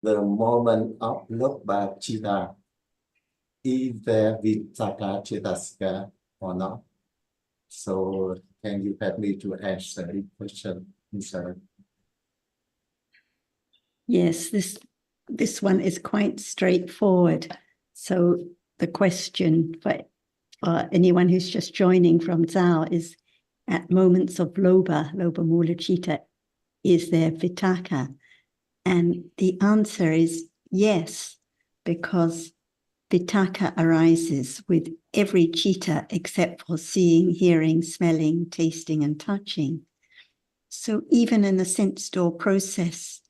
the moment of Loba Chitta, is there Vitaka Chittasika or not? So can you help me to answer the question, Mr. Yes, this one is quite straightforward. So the question for anyone who's just joining from Zao is, at moments of loba mula citta, is there vitaka? And the answer is yes, because vitaka arises with every citta except for seeing, hearing, smelling, tasting, and touching. So even in the sense door process,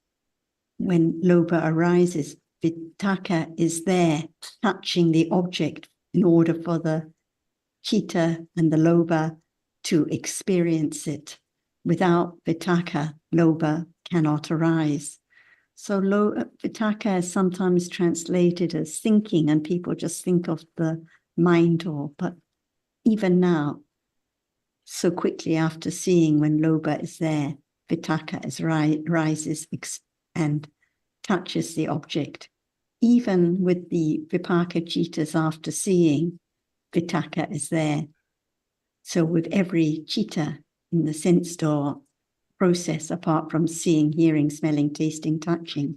when loba arises, vitaka is there touching the object in order for the citta and the loba to experience it. Without vitaka, loba cannot arise. So vitaka is sometimes translated as thinking, and people just think of the mind door. But even now, so quickly after seeing, when loba is there, vitaka rises and touches the object. Even with the vipaka cittas after seeing, vitaka is there. So with every citta in the sense door process, apart from seeing, hearing, smelling, tasting, touching,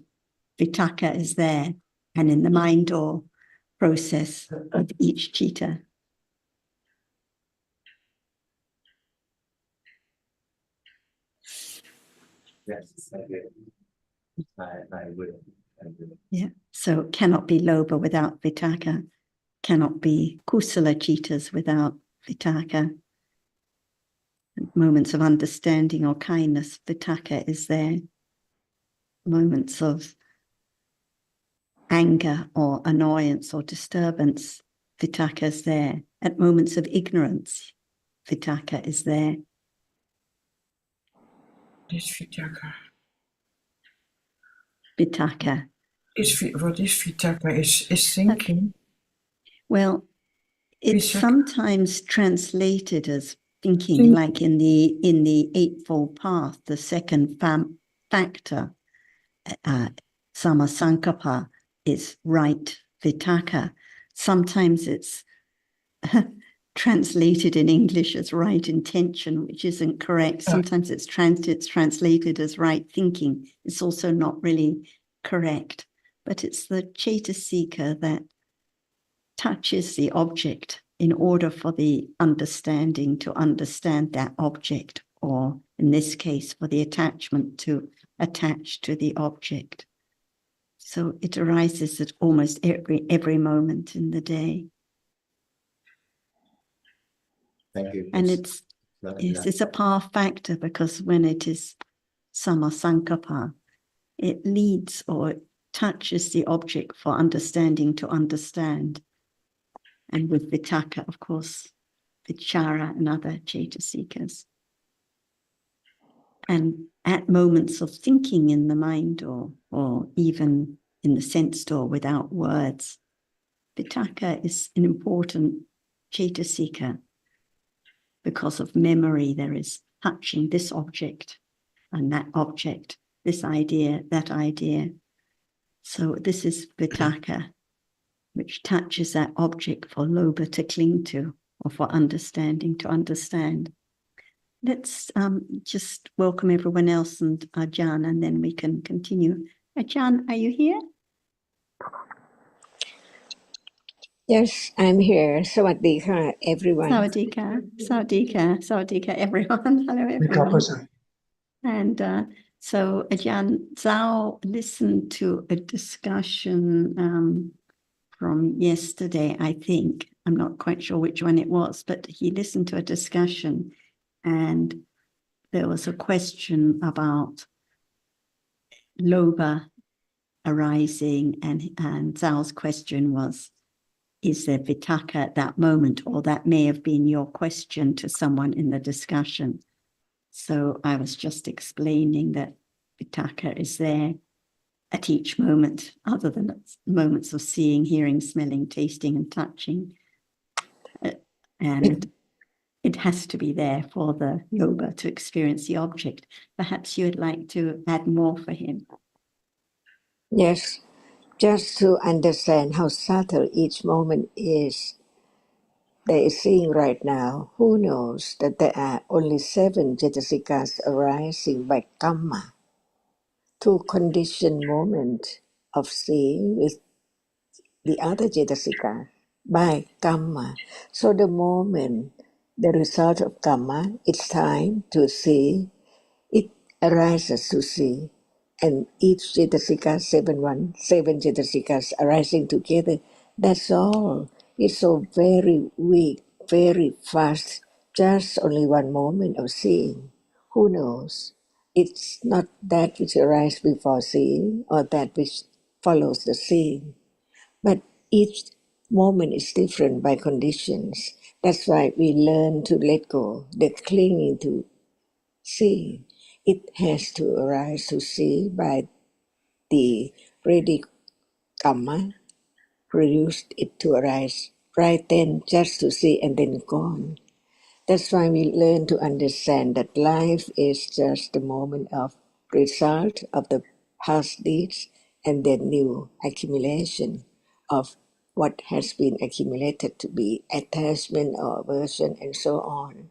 vitaka is there. And in the mind door process of each citta. Yes, I will. Yeah, so cannot be loba without vitaka, cannot be kusala cittas without vitaka. Moments of understanding or kindness, vitaka is there. Moments of anger or annoyance or disturbance, vitaka is there. At moments of ignorance, vitaka is there. Is vitaka? Vitaka. What is vitaka? Is thinking? Well, it's Vitaka. sometimes translated as thinking, like in the Eightfold Path, the second factor, samasankappa, is right vitaka. Sometimes it's translated in English as right intention, which isn't correct. Sometimes it's translated as right thinking. It's also not really correct. But it's the cetasika that touches the object in order for the understanding to understand that object, or in this case, for the attachment to attach to the object. So it arises at almost every moment in the day. Thank you. And it's a power factor, because when it is samasankappa, it leads or touches the object for understanding to understand. And with vitaka, of course, vichara and other cetasikas. And at moments of thinking in the mind, or even in the sense door without words, vitaka is an important cetasika. Because of memory, there is touching this object and that object, this idea, that idea. So this is vitaka, which touches that object for loba to cling to, or for understanding to understand. Let's just welcome everyone else and Ajahn, and then we can continue. Ajahn, are you here? Yes, I'm here. Sawadee everyone. Sawadee, everyone. Hello, everyone. And so Ajahn, Zhao listened to a discussion from yesterday, I think. I'm not quite sure which one it was, but he listened to a discussion, and there was a question about loba arising, and Zhao's question was, is there vitaka at that moment? Or that may have been your question to someone in the discussion. So I was just explaining that vitaka is there at each moment, other than moments of seeing, hearing, smelling, tasting, and touching. And it has to be there for the loba to experience the object. Perhaps you would like to add more for him. Yes, just to understand how subtle each moment is they are seeing right now, who knows that there are only 7 Jetasikas arising by Kamma, 2 conditioned moments of seeing with the other Jetasika by Kamma. So the moment, the result of Kamma, it's time to see, it arises to see. And each Jetasika, 7 Jetasikas arising together, that's all. It's so very weak, very fast, just only one moment of seeing. Who knows? It's not that which arises before seeing or that which follows the seeing. But each moment is different by conditions. That's why we learn to let go, the clinging to seeing. It has to arise to see by the ready karma, produced it to arise right then just to see and then gone. That's why we learn to understand that life is just the moment of result of the past deeds and then new accumulation of what has been accumulated to be attachment or aversion and so on.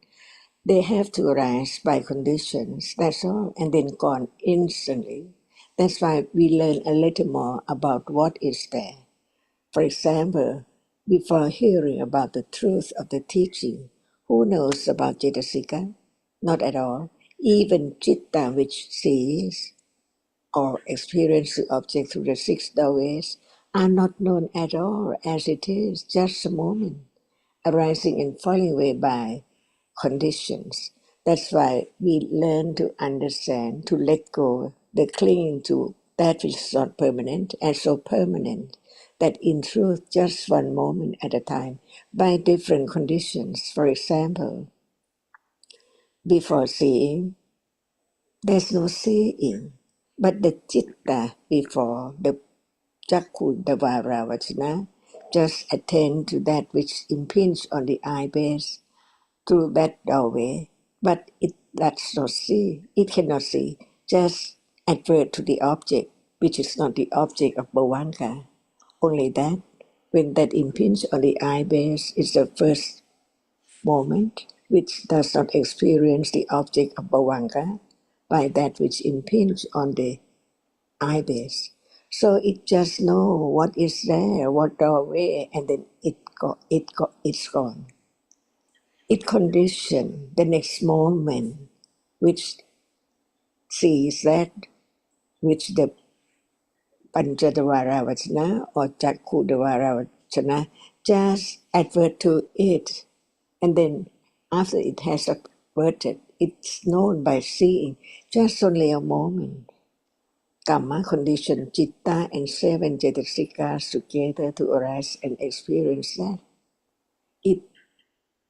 They have to arise by conditions, that's all, and then gone instantly. That's why we learn a little more about what is there. For example, before hearing about the truth of the teaching, who knows about Cetasika? Not at all. Even Chitta, which sees or experiences the object through the 6 doorways, are not known at all as it is, just a moment, arising and falling away by conditions. That's why we learn to understand, to let go, the clinging to that which is not permanent and so permanent that in truth, just one moment at a time, by different conditions. For example, before seeing, there's no seeing, but the chitta before the Jakku, the Varavachana, just attend to that which impinges on the eye base through that doorway, but it does not see, it cannot see, just advert to the object, which is not the object of Bhavanka. Only that, when that impinge on the eye base is the first moment, which does not experience the object of Bhavanka, by that which impinge on the eye base. So it just know what is there, what doorway, and then it's gone. It condition the next moment, which sees that, which the Panchadvara Vachana or Chakudvara Vachana just advert to it. And then after it has adverted, it's known by seeing just only a moment. Karma condition Chitta and 7 Jetasikas together to arise and experience that. It,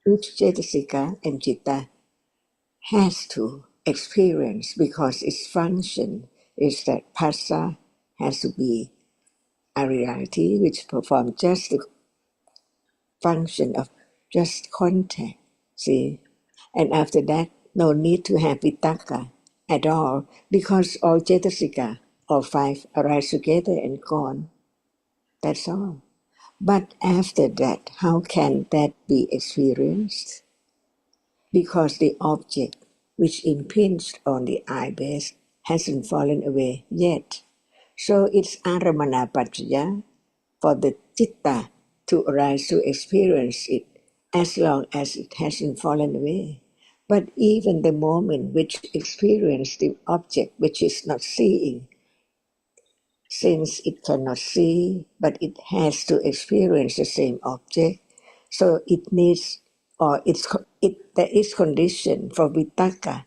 each Jetasika and Chitta has to experience because its function is that Phassa has to be a reality which performs just the function of just contact. See? And after that, no need to have vitaka at all because all Jetasika, all 5, arise together and gone. That's all. But after that, how can that be experienced? Because the object which impinged on the eye base hasn't fallen away yet. So it's aramana paccaya for the citta to arise to experience it as long as it hasn't fallen away. But even the moment which experiences the object which is not seeing, since it cannot see, but it has to experience the same object, so it needs, or there is condition for vitaka,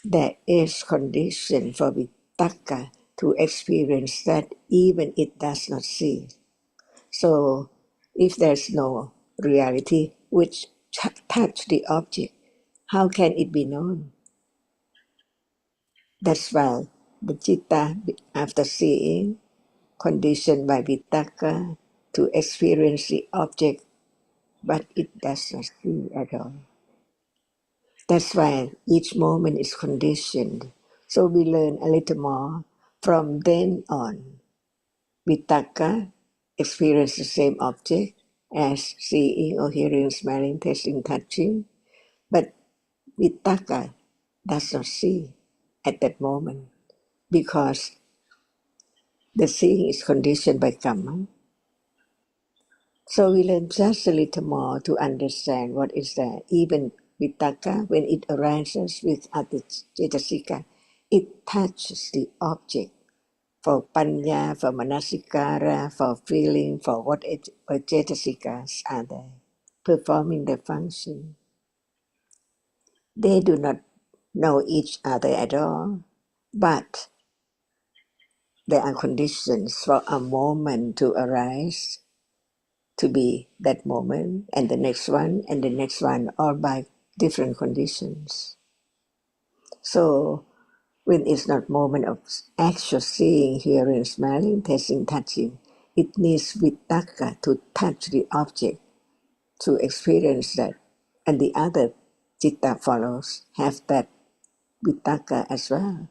there is condition for vitaka to experience that even it does not see. So if there's no reality which touch the object, how can it be known? That's why the citta, after seeing, conditioned by vitaka to experience the object, but it does not see at all. That's why each moment is conditioned. So we learn a little more From then on, Vitakka experience the same object as seeing or hearing, smelling, tasting, touching, but Vitakka does not see at that moment because the seeing is conditioned by karma. So we learn just a little more to understand what is that. Even Vitakka, when it arises with other cetasika, it touches the object. For panya, for manasikara, for feeling, for what cetasikas are there, performing the function. They do not know each other at all, but there are conditions for a moment to arise, to be that moment, and the next one, and the next one, all by different conditions. So when it's not moment of actual seeing, hearing, smelling, tasting, touching, it needs vitakka to touch the object, to experience that. And the other citta follows have that vitakka as well.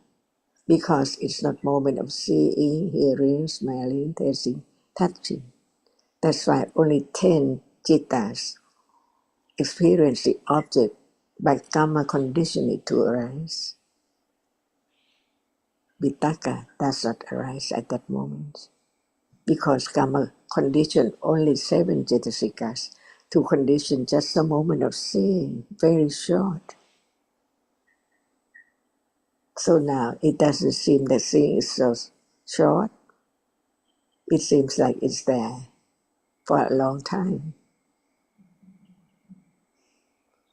Because it's not moment of seeing, hearing, smelling, tasting, touching. That's why only 10 cittas experience the object by karma condition it to arise. Vitakka does not arise at that moment because karma conditioned only 7 cetasikas to condition just a moment of seeing, very short. So now it doesn't seem that seeing is so short. It seems like it's there for a long time.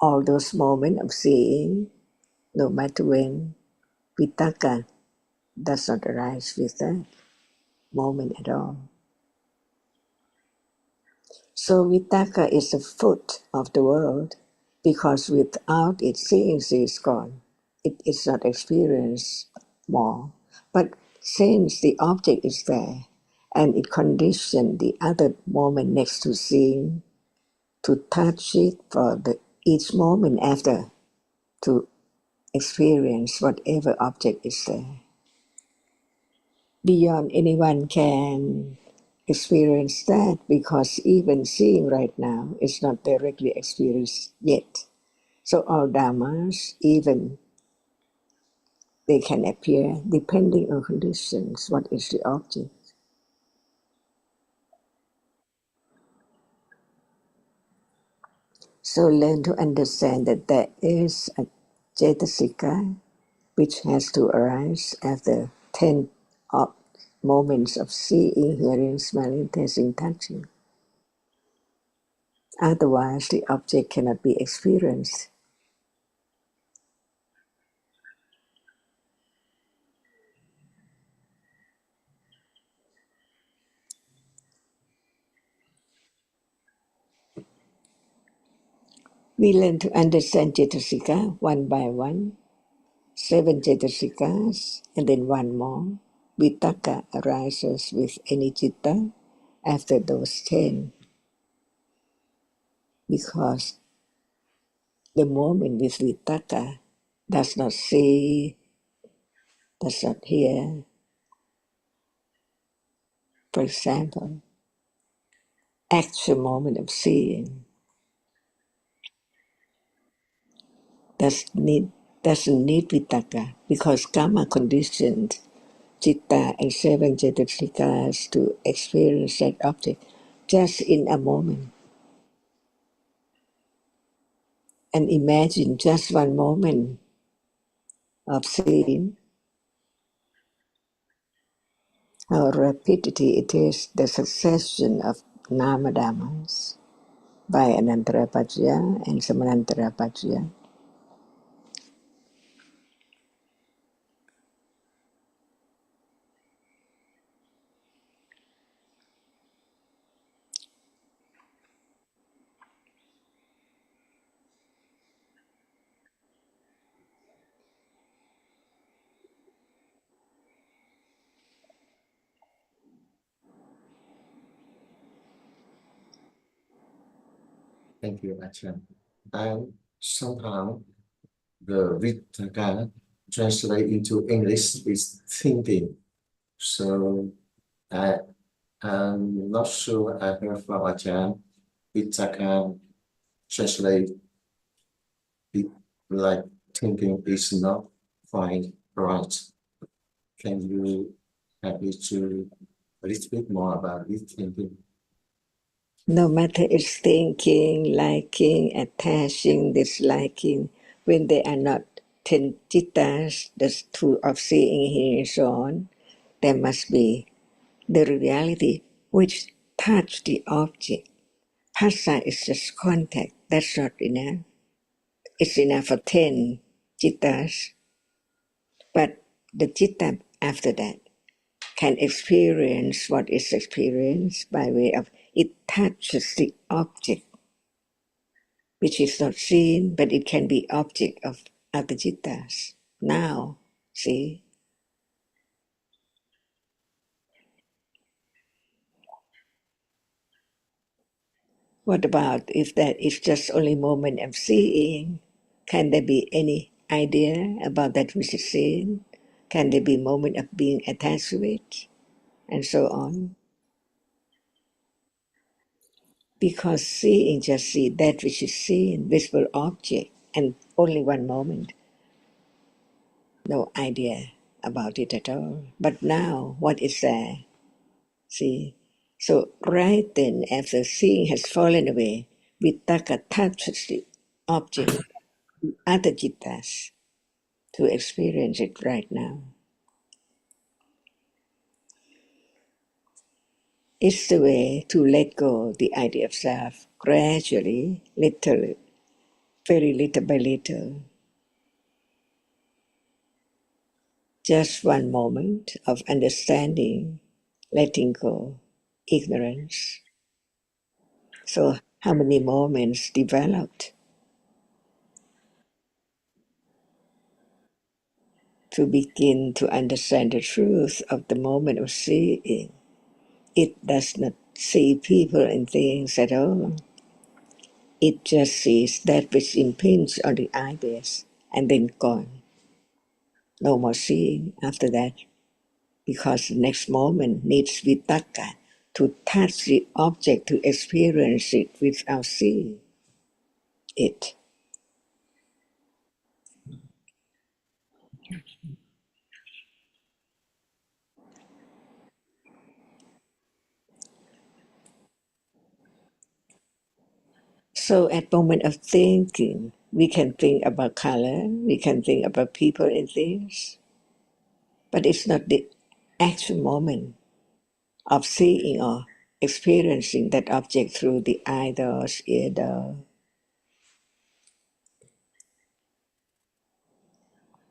All those moments of seeing, no matter when, vitakka does not arise with that moment at all. So vitakka is the foot of the world because without it, seeing is gone. It is not experienced more. But since the object is there and it conditions the other moment next to seeing to touch it for each moment after to experience whatever object is there. Beyond anyone can experience that because even seeing right now is not directly experienced yet. So all dhammas, even they can appear depending on conditions. What is the object? So learn to understand that there is a cetasika which has to arise after 10 moments of seeing, hearing, smelling, tasting, touching. Otherwise, the object cannot be experienced. We learn to understand cetasika one by one, 7 cetasikas, and then one more. Vitakka arises with any citta after those 10, because the moment with vitakka does not see, does not hear. For example, actual moment of seeing doesn't need vitakka because karma conditioned citta and 7 cetasikas to experience that object just in a moment. And imagine just one moment of seeing, how rapidity it is, the succession of namadhammas by Anantara Pajya and Samanantara Pajya. Thank you, Achan. And somehow the Vitaka translate into English is thinking. So I'm not sure I heard from Ajahn if I can translate it like thinking is not quite right. Can you help me to a little bit more about this thinking? No matter it's thinking, liking, attaching, disliking, when they are not ten jittas, the two of seeing, hearing, so on, there must be the reality which touch the object. Phassa is just contact. That's not enough. It's enough for 10 jittas, but the citta after that can experience what is experienced by way of it touches the object, which is not seen, but it can be object of other jittas. Now, see, what about if that is just only moment of seeing? Can there be any idea about that which is seen? Can there be moment of being attached to it? And so on. Because seeing just see that which is seen, visible object, and only one moment. No idea about it at all. But now, what is there? See? So, right then, after seeing has fallen away, Vittaka touches the object, other jittas, to experience it right now. It's the way to let go the idea of self gradually, little, very little by little. Just one moment of understanding, letting go, ignorance. So, how many moments developed to begin to understand the truth of the moment of seeing? It does not see people and things at all. It just sees that which impinges on the eye base and then gone. No more seeing after that, because the next moment needs vitakka to touch the object, to experience it without seeing it. So at moment of thinking, we can think about color, we can think about people and things, but it's not the actual moment of seeing or experiencing that object through the eye doors, ear door.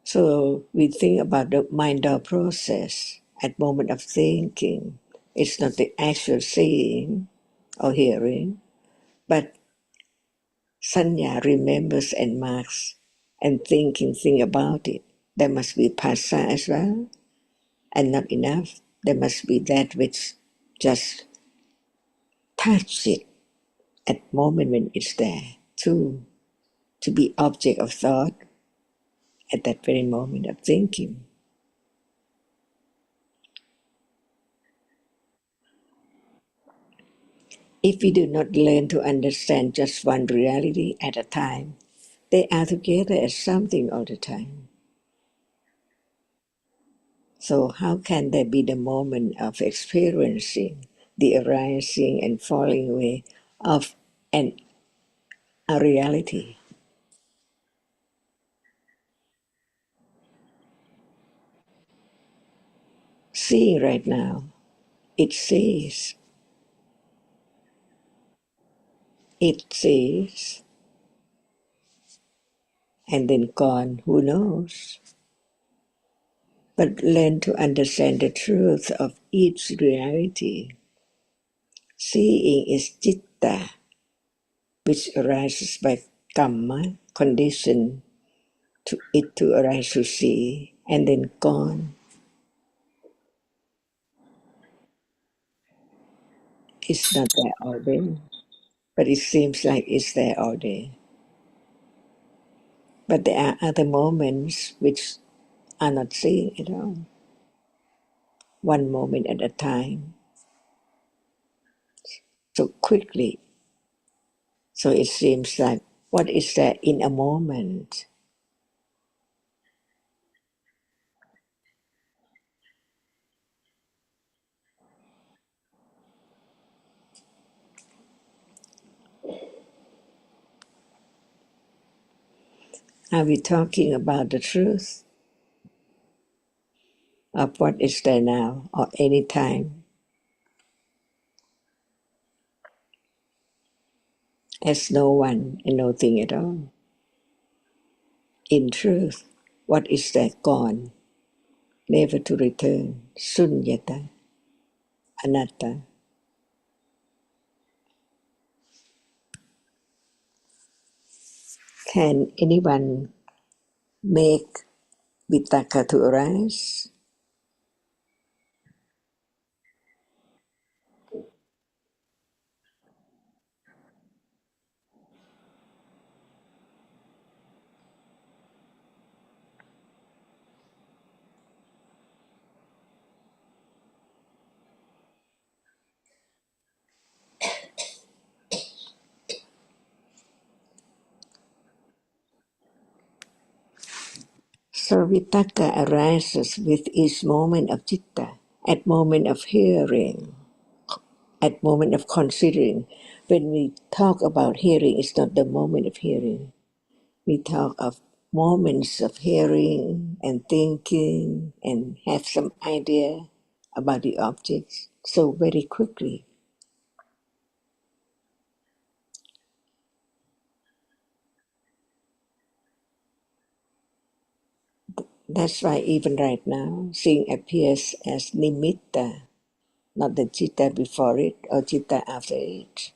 So we think about the mind door process at moment of thinking. It's not the actual seeing or hearing, but sanya remembers and marks and thinking think about it. There must be phassa as well, and not enough. There must be that which just touch it at moment when it's there too, to be object of thought at that very moment of thinking. If we do not learn to understand just one reality at a time, they are together as something all the time. So how can there be the moment of experiencing the arising and falling away of a reality? Seeing right now, it sees, and then gone, who knows? But learn to understand the truth of each reality. Seeing is citta, which arises by kamma, condition to it to arise to see, and then gone. It's not there all day, but it seems like it's there all day. But there are other moments which are not seen at all. one moment at a time, so quickly. So it seems like, what is that in a moment? Are we talking about the truth of what is there now or any time? As no one and no thing at all. In truth, what is there gone, never to return, sunyata, anatta. Can anyone make vitaka to arise? So vitaka arises with each moment of citta, at moment of hearing, at moment of considering. When we talk about hearing, it's not the moment of hearing. We talk of moments of hearing and thinking and have some idea about the objects so very quickly. That's why even right now, seeing appears as nimitta, not the citta before it or citta after it.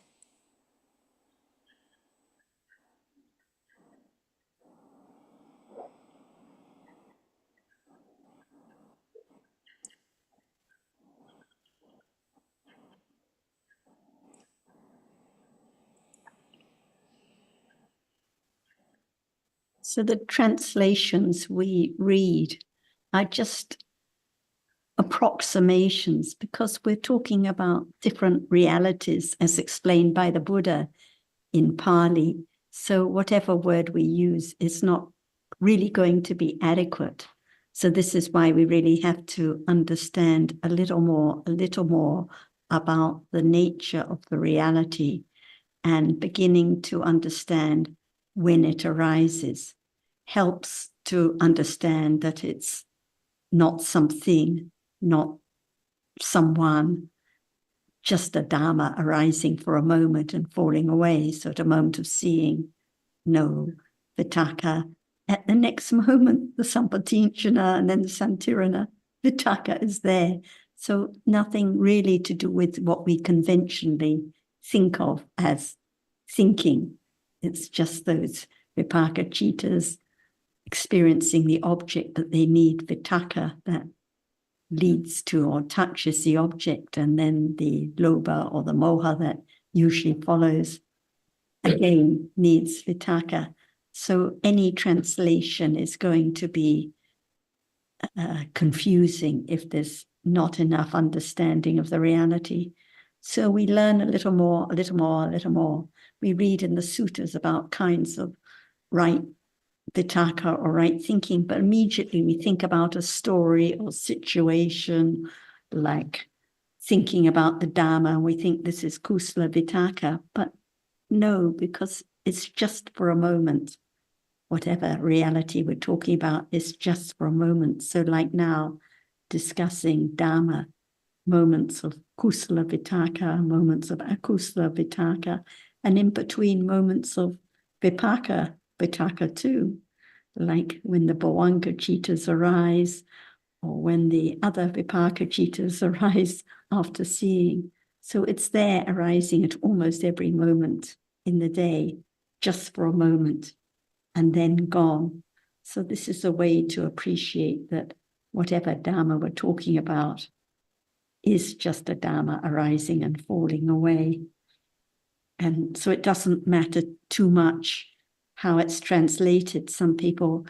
So the translations we read are just approximations because we're talking about different realities as explained by the Buddha in Pali. So whatever word we use is not really going to be adequate. So this is why we really have to understand a little more about the nature of the reality and beginning to understand when it arises helps to understand that it's not something, not someone, just a Dhamma arising for a moment and falling away. So at a moment of seeing, no vitaka. At the next moment, the sampatinchana and then the santirana, vitaka is there. So nothing really to do with what we conventionally think of as thinking. It's just those vipaka citas experiencing the object that they need, vitaka, that leads to or touches the object, and then the lobha or the moha that usually follows again needs vitaka. So any translation is going to be confusing if there's not enough understanding of the reality. So we learn a little more. We read in the suttas about kinds of right vitaka or right thinking, but immediately we think about a story or situation, like thinking about the Dhamma, and we think this is kusala vitaka, but no, because it's just for a moment. Whatever reality we're talking about is just for a moment. So like now, discussing Dhamma, moments of kusala vitaka, moments of akusala vitaka, and in between moments of vipaka vitaka too, like when the bhavanga citas arise, or when the other vipaka citas arise after seeing. So it's there arising at almost every moment in the day, just for a moment, and then gone. So this is a way to appreciate that whatever Dhamma we're talking about is just a Dhamma arising and falling away. And so it doesn't matter too much how it's translated. Some people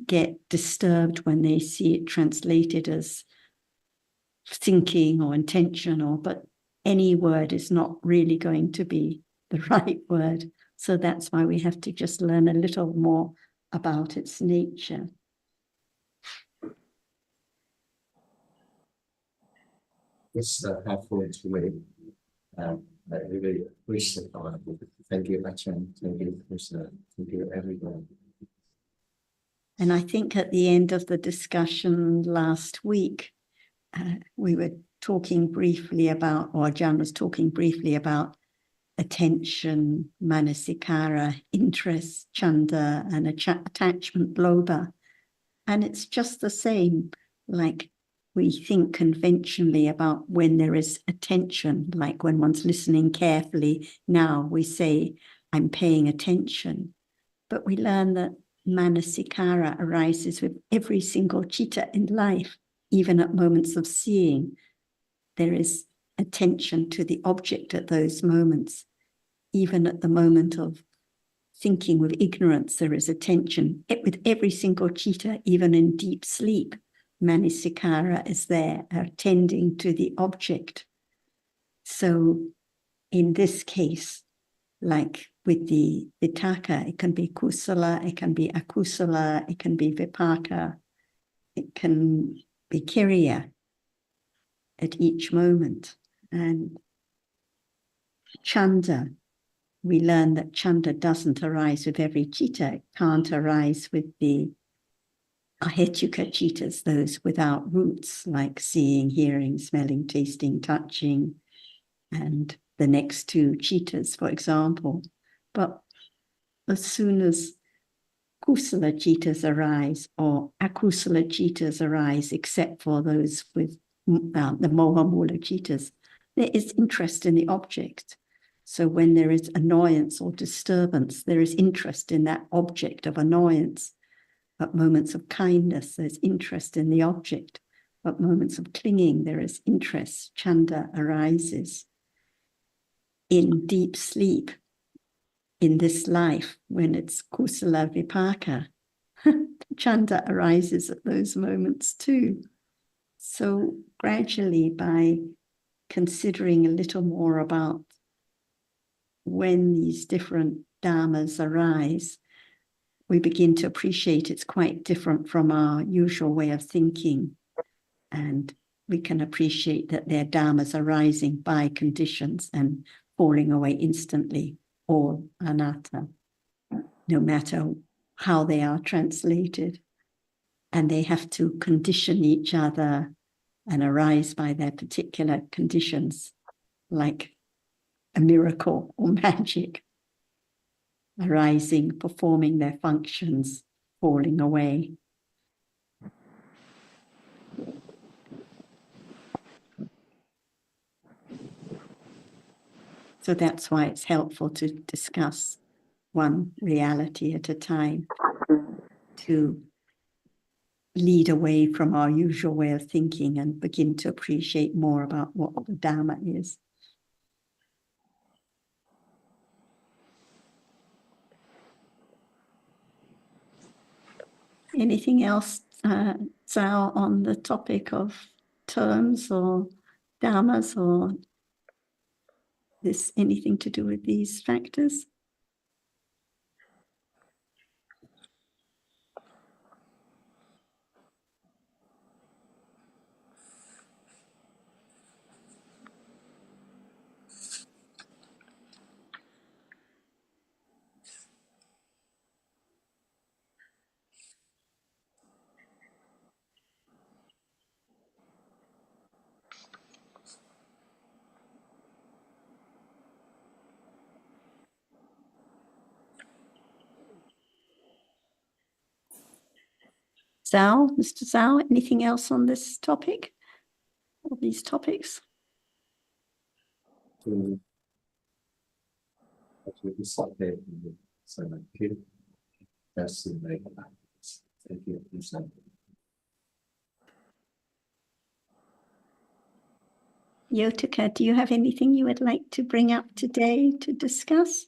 get disturbed when they see it translated as thinking or intentional, but any word is not really going to be the right word. So that's why we have to just learn a little more about its nature. It's helpful to me. I really appreciate it. Thank you, Achan. Thank you, Krishna. Thank you, everyone. And I think at the end of the discussion last week, we were talking briefly about, or Jan was talking briefly about attention, manasikara, interest, chanda, and attachment, lobha. And it's just the same, like we think conventionally about when there is attention, like when one's listening carefully. Now we say, I'm paying attention. But we learn that manasikara arises with every single citta in life, even at moments of seeing. There is attention to the object at those moments. Even at the moment of thinking with ignorance, there is attention. With every single citta, even in deep sleep, manasikara is there, attending to the object. So in this case, like with the vitaka, it can be kusala, it can be akusala, it can be vipaka, it can be kiriya at each moment. And chanda, we learn that chanda doesn't arise with every citta. It can't arise with the ahetuka cittas, those without roots, like seeing, hearing, smelling, tasting, touching, and the next two cittas, for example. But as soon as kusala cittas arise or akusala cittas arise, except for those with the moha mula cittas, there is interest in the object. So when there is annoyance or disturbance, there is interest in that object of annoyance. At moments of kindness, there's interest in the object. At moments of clinging, there is interest. Chanda arises. In deep sleep, in this life, when it's kusala vipaka, chanda arises at those moments too. So gradually, by considering a little more about when these different dhammas arise, we begin to appreciate it's quite different from our usual way of thinking. And we can appreciate that they're dhammas arising by conditions and falling away instantly, or anatta, no matter how they are translated. And they have to condition each other and arise by their particular conditions, like a miracle or magic, arising, performing their functions, falling away. So that's why it's helpful to discuss one reality at a time, to lead away from our usual way of thinking and begin to appreciate more about what the Dhamma is. Anything else, Zhao, on the topic of terms or dhammas, or this anything to do with these factors? Zhao, Mr. Zhao, anything else on this topic, or these topics? To participate in the sermon. That's the way. Thank you, Krishna. Yotika, do you have anything you would like to bring up today to discuss?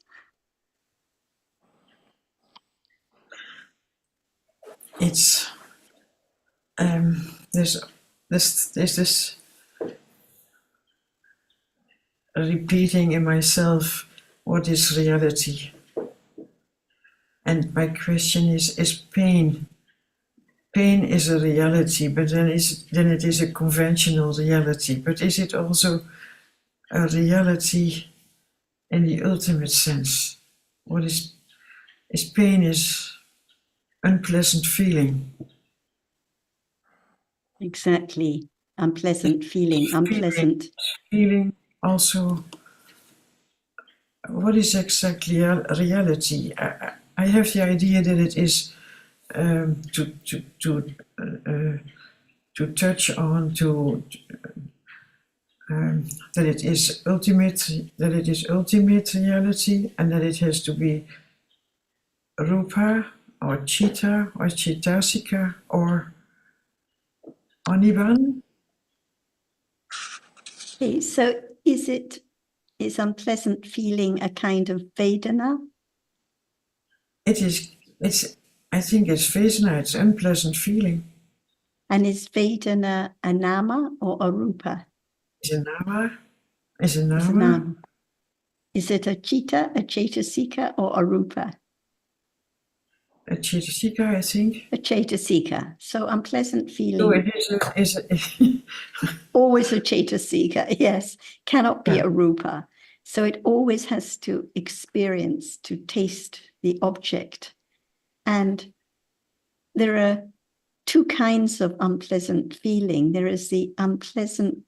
It's there's this repeating in myself, what is reality? And my question is pain? Pain is a reality, but then it is a conventional reality. But is it also a reality in the ultimate sense? What is pain is unpleasant feeling. Exactly. Unpleasant feeling, unpleasant. Feeling also, what is exactly reality? I have the idea that it is to touch on, that it is ultimate reality, and that it has to be rupa or chitta or chittasika or aniban. Okay, so is unpleasant feeling a kind of Vedana? It's I think it's Vesna, it's unpleasant feeling. And is Vedana a nama or a rupa? Is a nama? Is a It's a nama? nama. Is it a chitta, a chaitasika, or a rupa? A chittasika, I think. A chaitasika. So unpleasant So feeling, it is a always a chaitasika, yes, cannot be Yeah. a rupa. So it always has to experience, to taste the object. And there are two kinds of unpleasant feeling. There is the unpleasant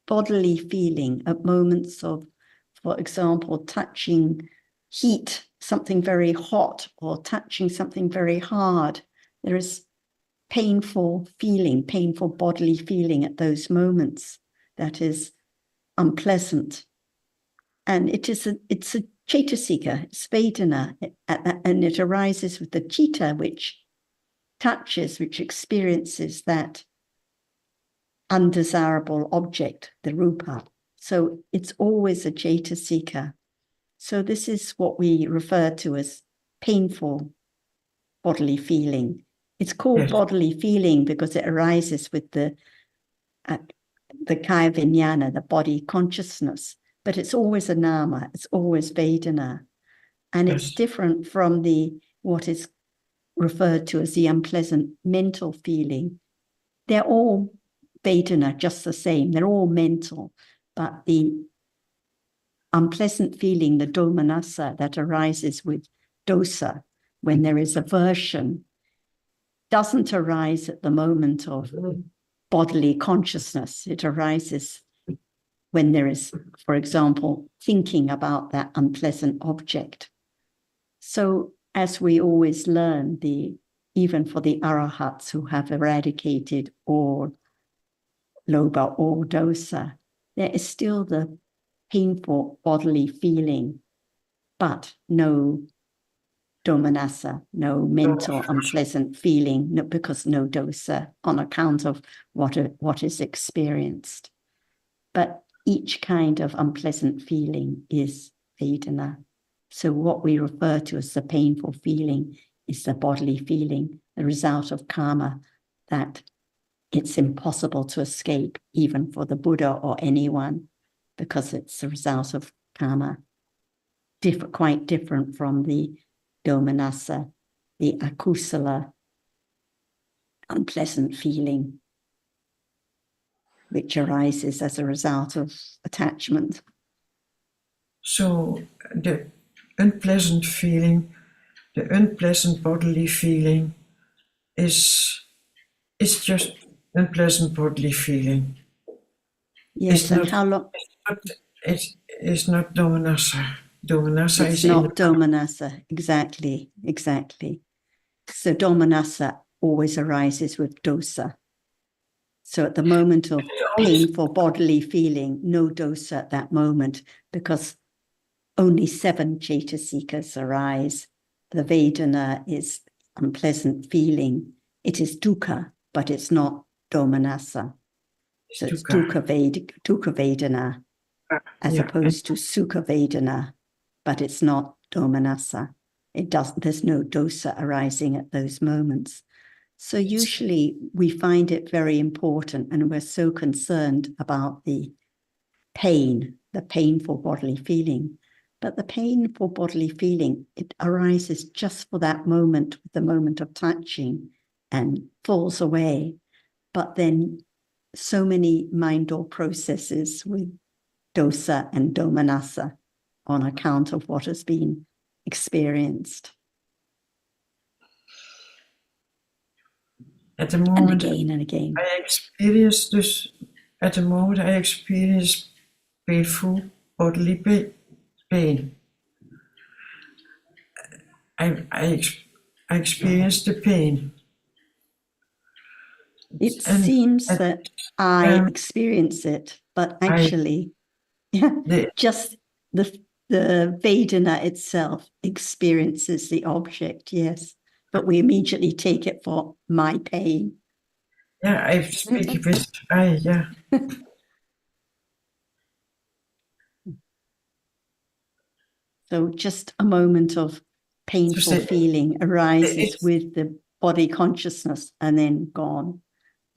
bodily feeling at moments of, for example, touching heat, something very hot, or touching something very hard. There is painful feeling, painful bodily feeling at those moments that is unpleasant. And it's a chaitasika, it's Vedana, and it arises with the chitta, which touches, which experiences that undesirable object, the rupa. So it's always a chaitasika. So this is what we refer to as painful bodily feeling. It's called Yes. bodily feeling because it arises with the kaya vijnana, the body consciousness, but it's always a nama, it's always Vedana. And Yes. it's different from what is referred to as the unpleasant mental feeling. They're all Vedana, just the same. They're all mental, but the unpleasant feeling, the domanassa that arises with dosa, when there is aversion, doesn't arise at the moment of bodily consciousness. It arises when there is, for example, thinking about that unpleasant object. So as we always learn, even for the arahats who have eradicated all lobha or dosa, there is still the painful bodily feeling, but no domanassa, no mental unpleasant feeling, because no dosa on account of what is experienced. But each kind of unpleasant feeling is Vedana. So what we refer to as the painful feeling is the bodily feeling, the result of karma that it's impossible to escape, even for the Buddha or anyone, because it's the result of karma, quite different from the domanassa, the akusala, unpleasant feeling, which arises as a result of attachment. So the unpleasant feeling, the unpleasant bodily feeling is just unpleasant bodily feeling. Yes, It's and not, how long? it is not domanassa. Domanassa It's is not domanassa, exactly. So domanassa always arises with dosa. So at the moment of painful bodily feeling, no dosa at that moment, because only 7 chaitasikas arise. The Vedana is unpleasant feeling. It is dukkha, but it's not domanassa. So it's dukkha Vedana, as opposed to sukha Vedana, but it's not domanassa. There's no dosa arising at those moments. So usually we find it very important, and we're so concerned about the pain the painful bodily feeling. But the painful bodily feeling, it arises just for that moment, the moment of touching, and falls away. But then so many mind or processes with dosa and domanassa on account of what has been experienced. At the And moment, again and again. I experience this. At the moment, I experience painful bodily pain. I experience the pain. It And seems that I um, experience it, but I actually, yeah, the just the Vedana itself experiences the object, yes, but we immediately take it for my pain. yeah, I speak with yeah. So just a moment of painful Just feeling arises it's with the body consciousness and then gone.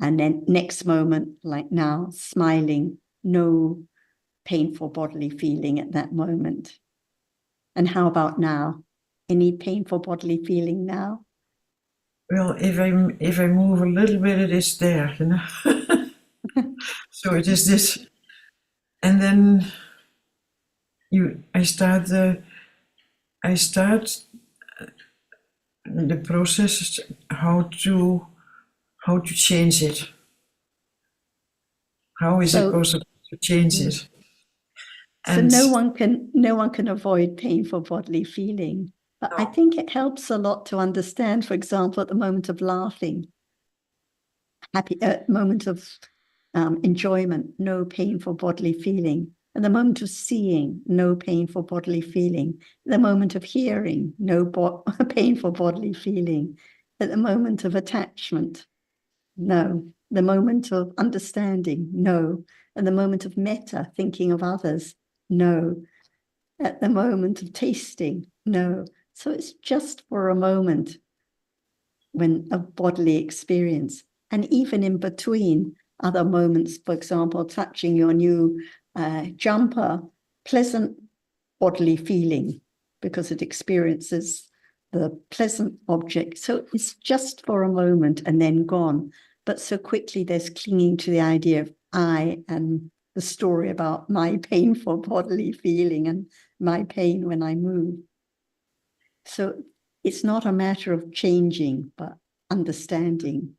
And then next moment, like now, smiling, no painful bodily feeling at that moment. And how about now? Any painful bodily feeling now? well, if I move a little bit, it is there, you know. So it is this, and then I start the process how to change it. How is it So, possible to change it? so And no one can avoid painful bodily feeling. But I no, think it helps a lot to understand, for example, at the moment of laughing, happy moment of enjoyment, no painful bodily feeling. At the moment of seeing, no painful bodily feeling. At the moment of hearing, no painful bodily feeling. At the moment of attachment, no. The moment of understanding, no. At the moment of metta, thinking of others, no. At the moment of tasting, no. So it's just for a moment when a bodily experience. And even in between other moments, for example, touching your new jumper, pleasant bodily feeling because it experiences the pleasant object. So it's just for a moment and then gone. But so quickly there's clinging to the idea of I and the story about my painful bodily feeling and my pain when I move. So it's not a matter of changing, but understanding.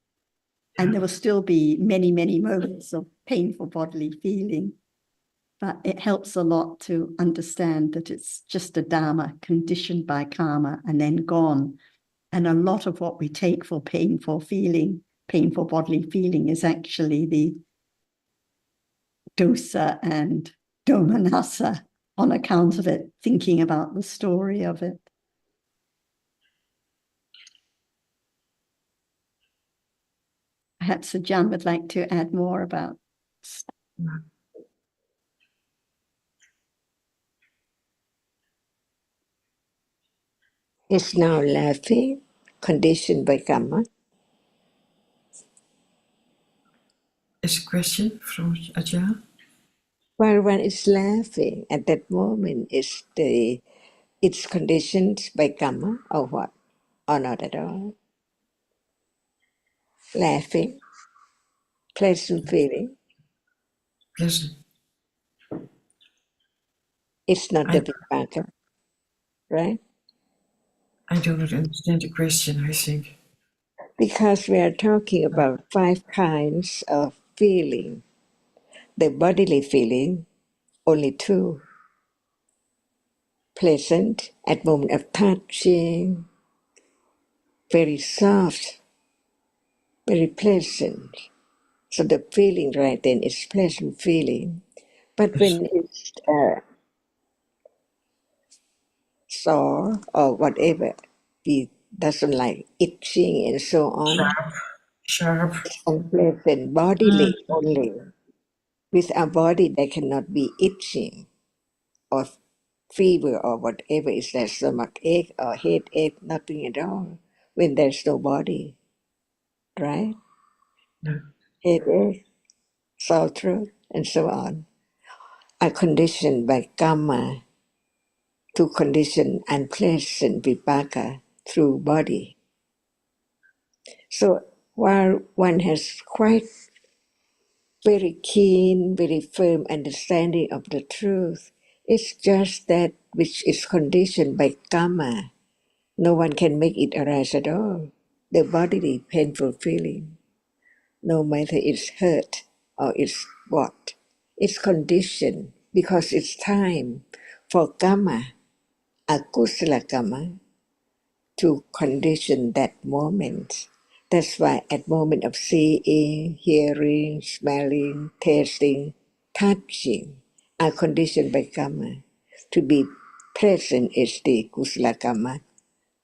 And there will still be many, many moments of painful bodily feeling. But it helps a lot to understand that it's just a Dhamma conditioned by karma and then gone. And a lot of what we take for painful feeling, painful bodily feeling, is actually the dosa and domanassa on account of it, thinking about the story of it. Perhaps Ajahn would like to add more about. Is now laughing, conditioned by karma. is a question from Ajahn. While one is laughing, at that moment, it's conditioned by karma or what? Or not at all? Laughing, pleasant feeling. Pleasant. It's not I the vipaka, right? do not understand the question, I think. Because we are talking about 5 kinds of feeling. The bodily feeling, only 2. Pleasant at moment of touching, very soft, very pleasant. So the feeling right then is pleasant feeling. But Yes. when it's sore or whatever, we doesn't like itching and so on, Sharp. it's unpleasant bodily only. With our body, there cannot be itching or fever or whatever. Is there stomach ache or headache? Nothing at all when there's no body, right? No. Headache, sore throat, and so on. are conditioned by karma to condition unpleasant vipaka through body. So while one has quite very keen, very firm understanding of the truth, it's just that which is conditioned by karma. No one can make it arise at all. The bodily painful feeling, no matter it's hurt or it's what, it's conditioned because it's time for karma, akusala karma, to condition that moment. That's why at moment of seeing, hearing, smelling, tasting, touching are conditioned by karma. To be present is the kusala karma.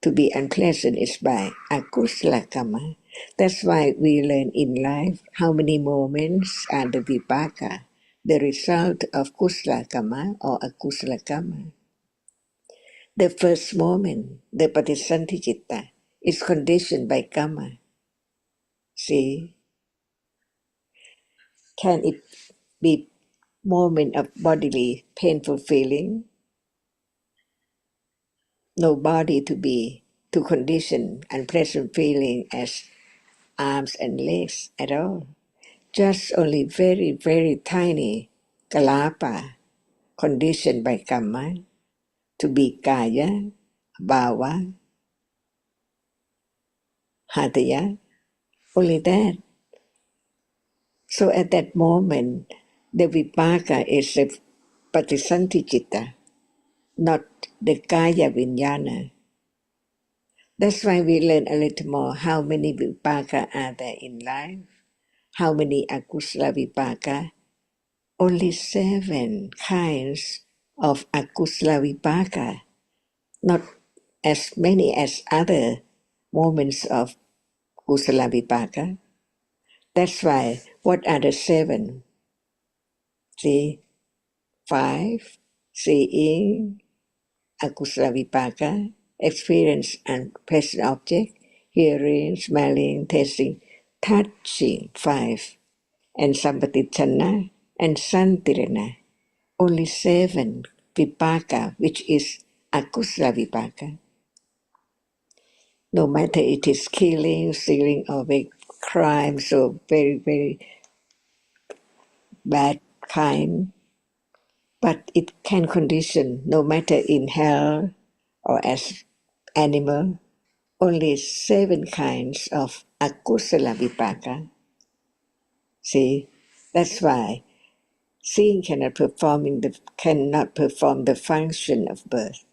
To be unpleasant is by akusala karma. That's why we learn in life how many moments are the vipaka, the result of kusala karma or akusala karma. The first moment, the patisanti citta, is conditioned by karma. See, can it be moment of bodily painful feeling? No body to condition unpleasant feeling as arms and legs at all. Just only very, very tiny kalapa conditioned by karma to be kaya, bhava, hataya, only that. So at that moment, the vipaka is a patisanti citta, not the kaya vijnana. That's why we learn a little more how many vipaka are there in life, how many akusala vipaka. Only 7 kinds of akusala vipaka, not as many as other moments of kusala vipaka. That's why, what are the 7? See, 5, seeing, akusala vipaka, experience and present object, hearing, smelling, tasting, touching, 5, and sampatichana and santirana, only 7 vipaka, which is akusala vipaka. No matter it is killing, stealing, or big crime, so very, very bad kind, but it can condition, no matter in hell or as animal, only 7 kinds of akusala vipaka. See, that's why seeing cannot perform the function of birth.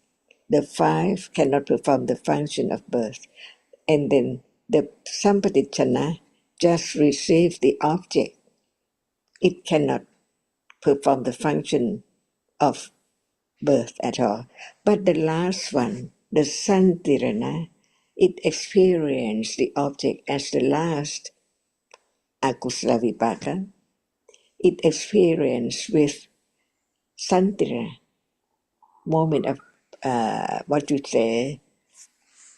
The 5 cannot perform the function of birth. And then the sampadichana just receive the object. It cannot perform the function of birth at all. But the last one, the santirana, it experienced the object as the last akusala vipaka. It experienced with santira, moment of what you say.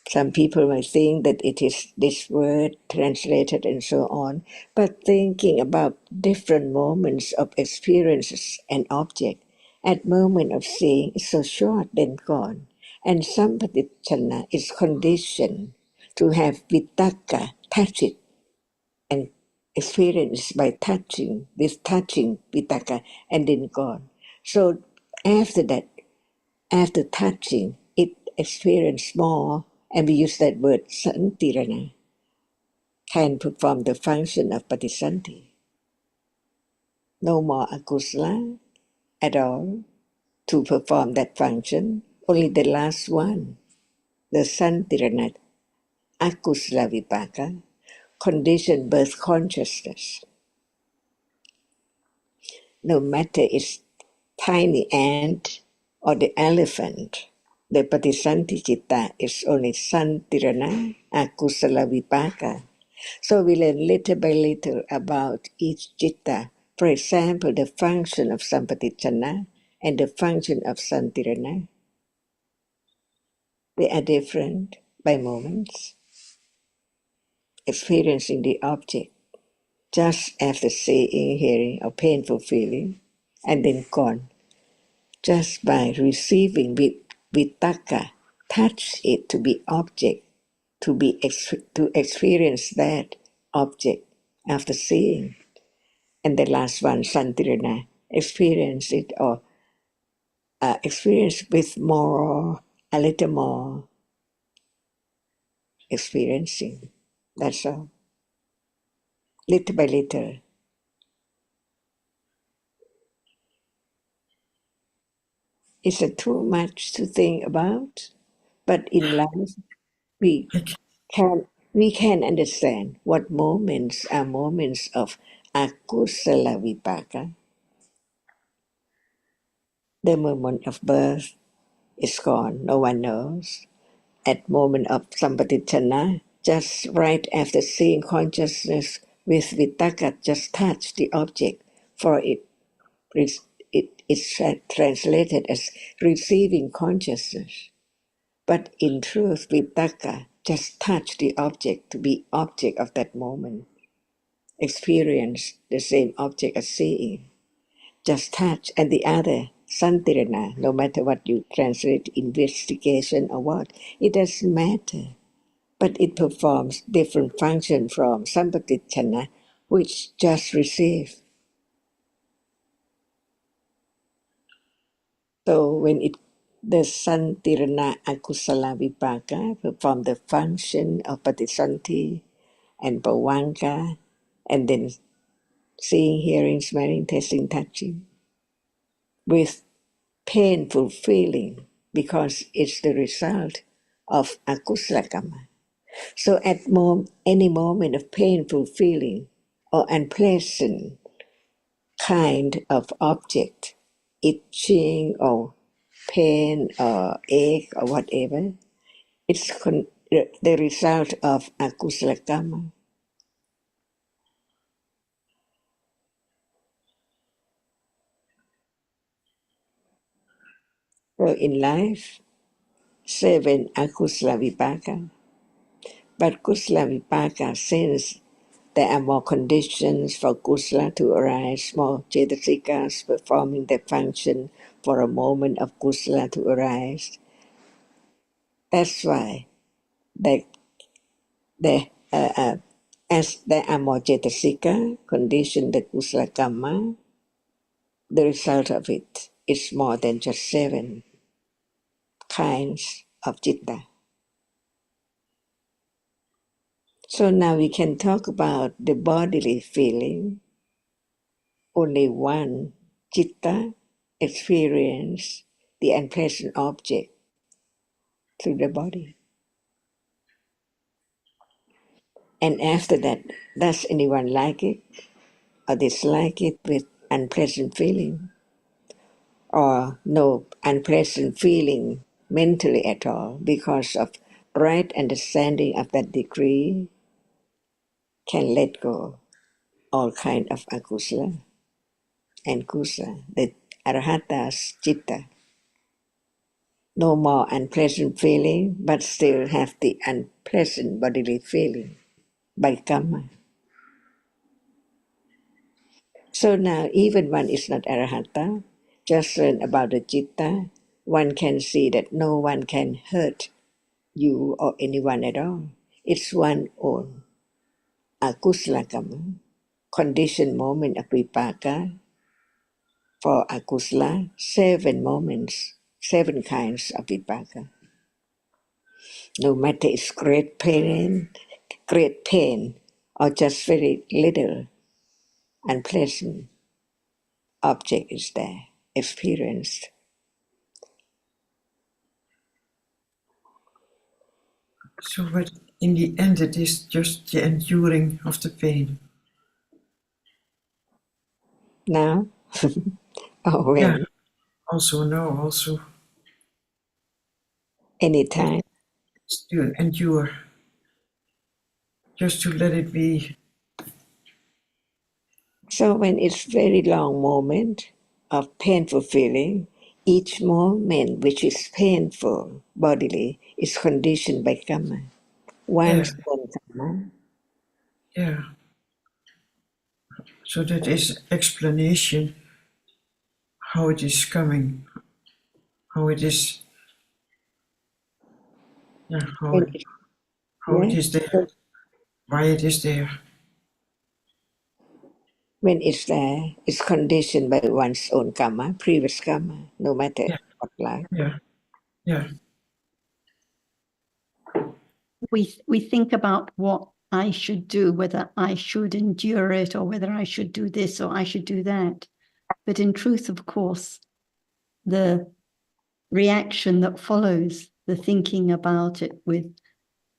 Some people might think that it is this word translated and so on, but thinking about different moments of experiences and object, at moment of seeing is so short then gone, and sampadichana is conditioned to have vitaka, touch it, and experience by touching, with touching vitaka, and then gone. So after that, after touching, it experienced more, and we use that word santirana, can perform the function of patisanti. No more akusala at all to perform that function. Only the last one, the santirana, akusala vipaka, condition birth consciousness. No matter it's tiny ant or the elephant, the patisanti citta is only santirana, akusala vipaka. So we learn little by little about each citta. For example, the function of sampatichana and the function of santirana. They are different by moments, experiencing the object just after seeing, hearing, or painful feeling, and then gone. just by receiving vitaka, touch it to be object, to experience that object after seeing. And the last one, santirana, experience it or experience with more, a little more experiencing. That's all. Little by little. It's too much to think about, but in life we I can, can understand what moments are moments of akusala vipaka. The moment of birth is gone, no one knows. At moment of sampatitana, just right after seeing consciousness with vitaka, just touch the object, for it's translated as receiving consciousness. But in truth, vitaka, just touch the object to be object of that moment. Experience the same object as seeing. Just touch, and the other, santirana, no matter what you translate, investigation or what, it doesn't matter. But it performs different function from sampatichana, which just receive. So when the santirana akusala vipaka perform the function of patisanti and bhavanka, and then seeing, hearing, smelling, tasting, touching, with painful feeling because it's the result of akusala karma. So at any moment of painful feeling or unpleasant kind of object, itching or pain or ache or whatever, it's the result of akusala karma. So in life, 7 akusala vipaka, but kusala vipaka, since there are more conditions for kusala to arise, more cetasikas performing their function for a moment of kusala to arise. That's why they, as there are more cetasika condition the kusala karma, the result of it is more than just 7 kinds of citta. So now we can talk about the bodily feeling. Only one citta experience the unpleasant object through the body. And after that, does anyone like it or dislike it with unpleasant feeling? Or no unpleasant feeling mentally at all because of right understanding of that degree can let go all kind of akusala and kusa, the arahata's citta. No more unpleasant feeling, but still have the unpleasant bodily feeling by karma. So now even one is not arahata, just learn about the citta, one can see that no one can hurt you or anyone at all. It's one own akusala karma, conditioned moment of vipaka. For akusala, 7 moments, 7 kinds of vipaka. No matter it's great pain, or just very little unpleasant object is there, experienced. so but in the end, it is just the enduring of the pain. Now, or Yeah, when, also no, also anytime. to endure, just to let it be. So when it's very long moment of painful feeling, each moment which is painful bodily is conditioned by karma. Yeah, Once one karma, yeah. So that is explanation how it is coming. it is, yeah, When how it yeah, is there, why it is there. when it's there, it's conditioned by one's own karma, previous karma, no matter Yeah. what life. Yeah. We think about what I should do, whether I should endure it or whether I should do this or I should do that. But in truth, of course, the reaction that follows the thinking about it with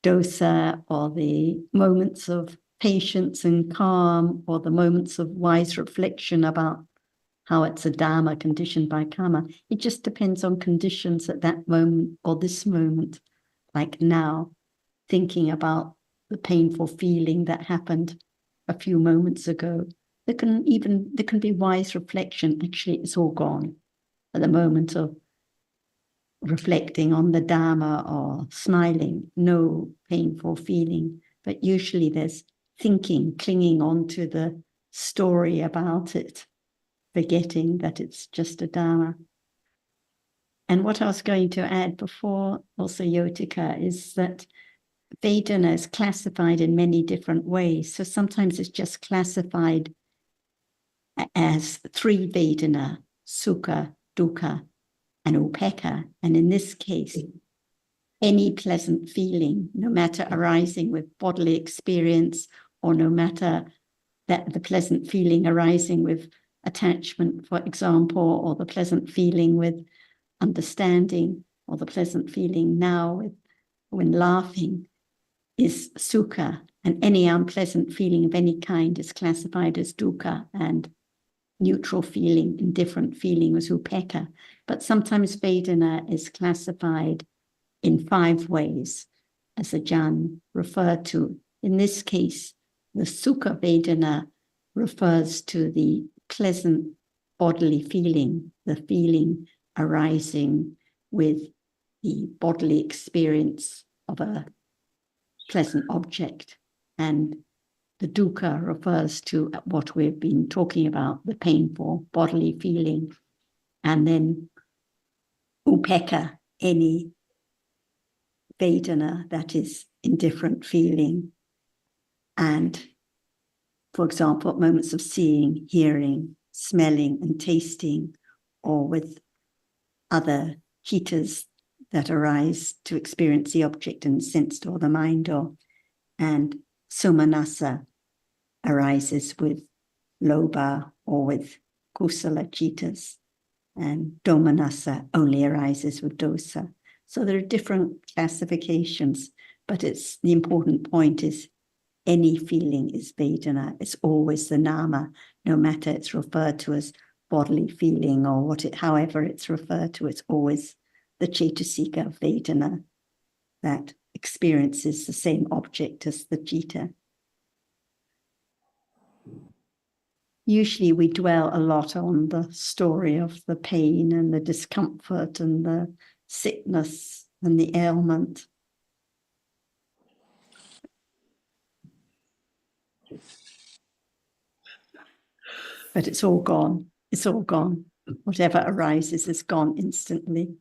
dosa, or the moments of patience and calm, or the moments of wise reflection about how it's a dharma conditioned by karma, it just depends on conditions at that moment or this moment, like now, thinking about the painful feeling that happened a few moments ago. There can be wise reflection. Actually, it's all gone at the moment of reflecting on the Dharma or smiling, no painful feeling. But usually there's thinking, clinging on to the story about it, forgetting that it's just a Dharma. And what I was going to add before, also Yotika, is that Vedana is classified in many different ways. So sometimes it's just classified as three Vedana, Sukha, Dukkha, and Upekkha. And in this case, any pleasant feeling, no matter arising with bodily experience, or no matter that the pleasant feeling arising with attachment, for example, or the pleasant feeling with understanding, or the pleasant feeling now when laughing, is sukha, and any unpleasant feeling of any kind is classified as dukkha, and neutral feeling, indifferent feeling was upekkha. But sometimes Vedana is classified in 5 ways, as Ajahn referred to. In this case, the Sukha Vedana refers to the pleasant bodily feeling, the feeling arising with the bodily experience of a pleasant object. And the dukkha refers to what we've been talking about, the painful bodily feeling. And then upekkha, any Vedana, that is indifferent feeling. And for example, at moments of seeing, hearing, smelling, and tasting, or with other citas that arise to experience the object and sensed or the mind, or and somanassa arises with lobha or with kusala citas, and domanassa only arises with dosa. So there are different classifications, but it's the important point is any feeling is Vedana. It's always the nama, no matter it's referred to as bodily feeling or however it's referred to, it's always the Cetasika Vedana that experiences the same object as the citta. Usually we dwell a lot on the story of the pain and the discomfort and the sickness and the ailment. But it's all gone. It's all gone. Whatever arises is gone instantly.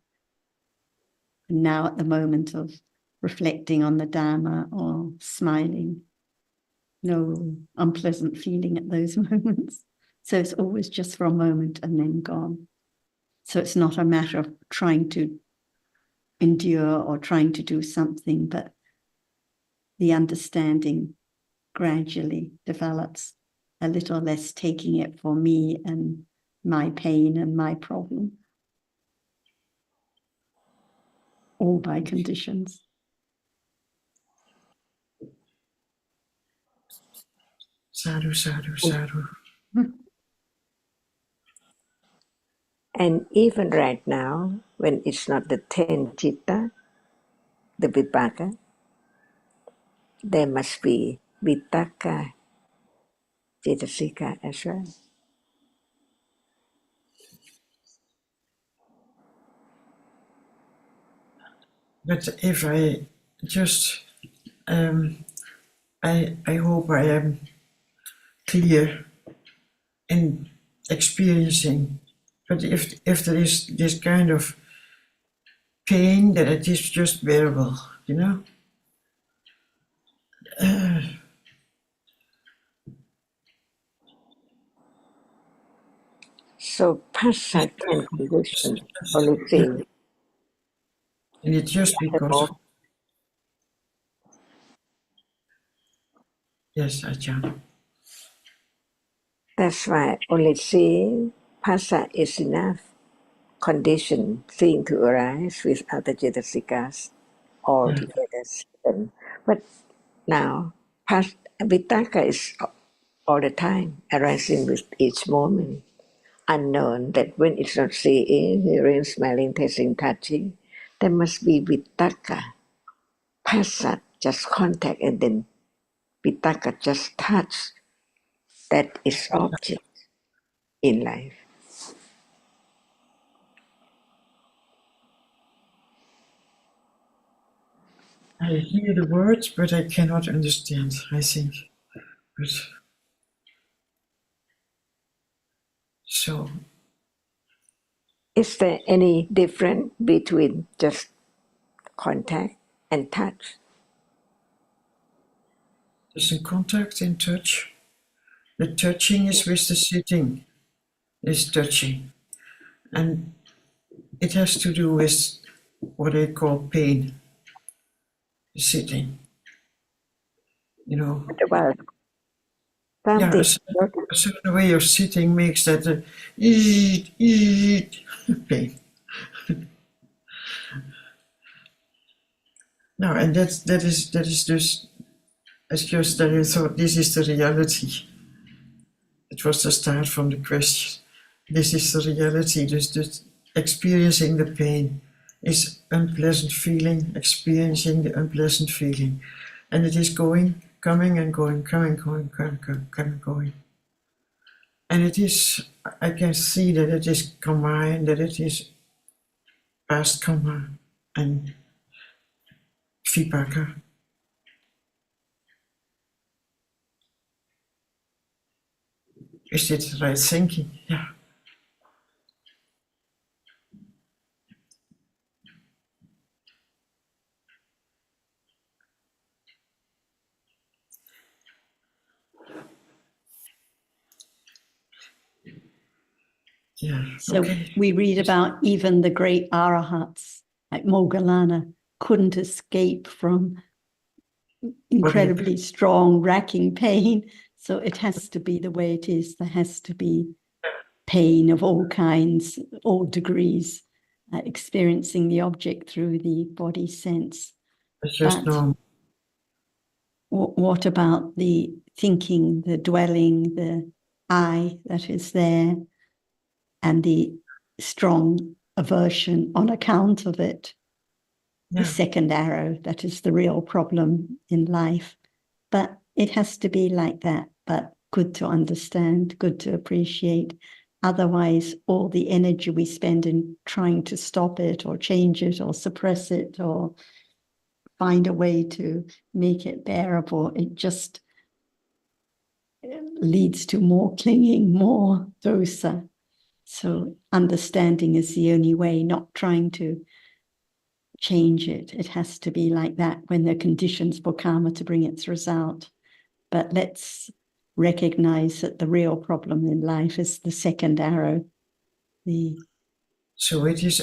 And now at the moment of reflecting on the Dhamma or smiling, no unpleasant feeling at those moments. So it's always just for a moment and then gone. So it's not a matter of trying to endure or trying to do something, but the understanding gradually develops, a little less taking it for me and my pain and my problem, all by conditions. Sadhu, sadhu, sadhu. And even right now, when it's not the 10 citta, the vipaka, there must be vitaka, cetasika as well. But if I just, I hope I am clear in experiencing. But if there is this kind of pain, that it is just bearable, you know? So Pasat can condition only Yeah, thing and it's just at the because of, moment. yes, Ajahn. That's why only seeing Pasat is enough. Condition seeing to arise with other Jetasikas all Yeah, together. But now, Vitaka is all the time arising with each moment. Unknown that when it's not seeing, hearing, smelling, tasting, touching, there must be Vitaka. Pasat, just contact, and then Vitaka, just touch. That is object in life. I hear the words, but I cannot understand, I think. But, so, Is there any difference between just contact and touch? there's a contact and touch. The touching is with the sitting, is touching. And it has to do with what I call pain, the sitting. You know, What about yeah, something? a certain way of sitting makes that pain. No, and that is just, it's just that I thought this is the reality. It was the start from the question. This is the reality. This experiencing the pain is unpleasant feeling, experiencing the unpleasant feeling, and it is going, coming and going, coming, going, coming, going. And it is, I can see that it is karma and that it is past karma and vipaka. Is it right thinking? Yeah. Yeah. So Okay. we read about even the great arahats like Moggallana couldn't escape from incredibly strong racking pain. So it has to be the way it is. There has to be pain of all kinds, all degrees, experiencing the object through the body sense. It's just But normal. what about the thinking, the dwelling, the I that is there, and the strong aversion on account of it? Yeah. The second arrow, that is the real problem in life. But it has to be like that, but good to understand, good to appreciate. Otherwise, all the energy we spend in trying to stop it or change it or suppress it or find a way to make it bearable, it just leads to more clinging, more dosa. So understanding is the only way, not trying to change it. It has to be like that when there are conditions for karma to bring its result. But let's recognize that the real problem in life is the second arrow. So it is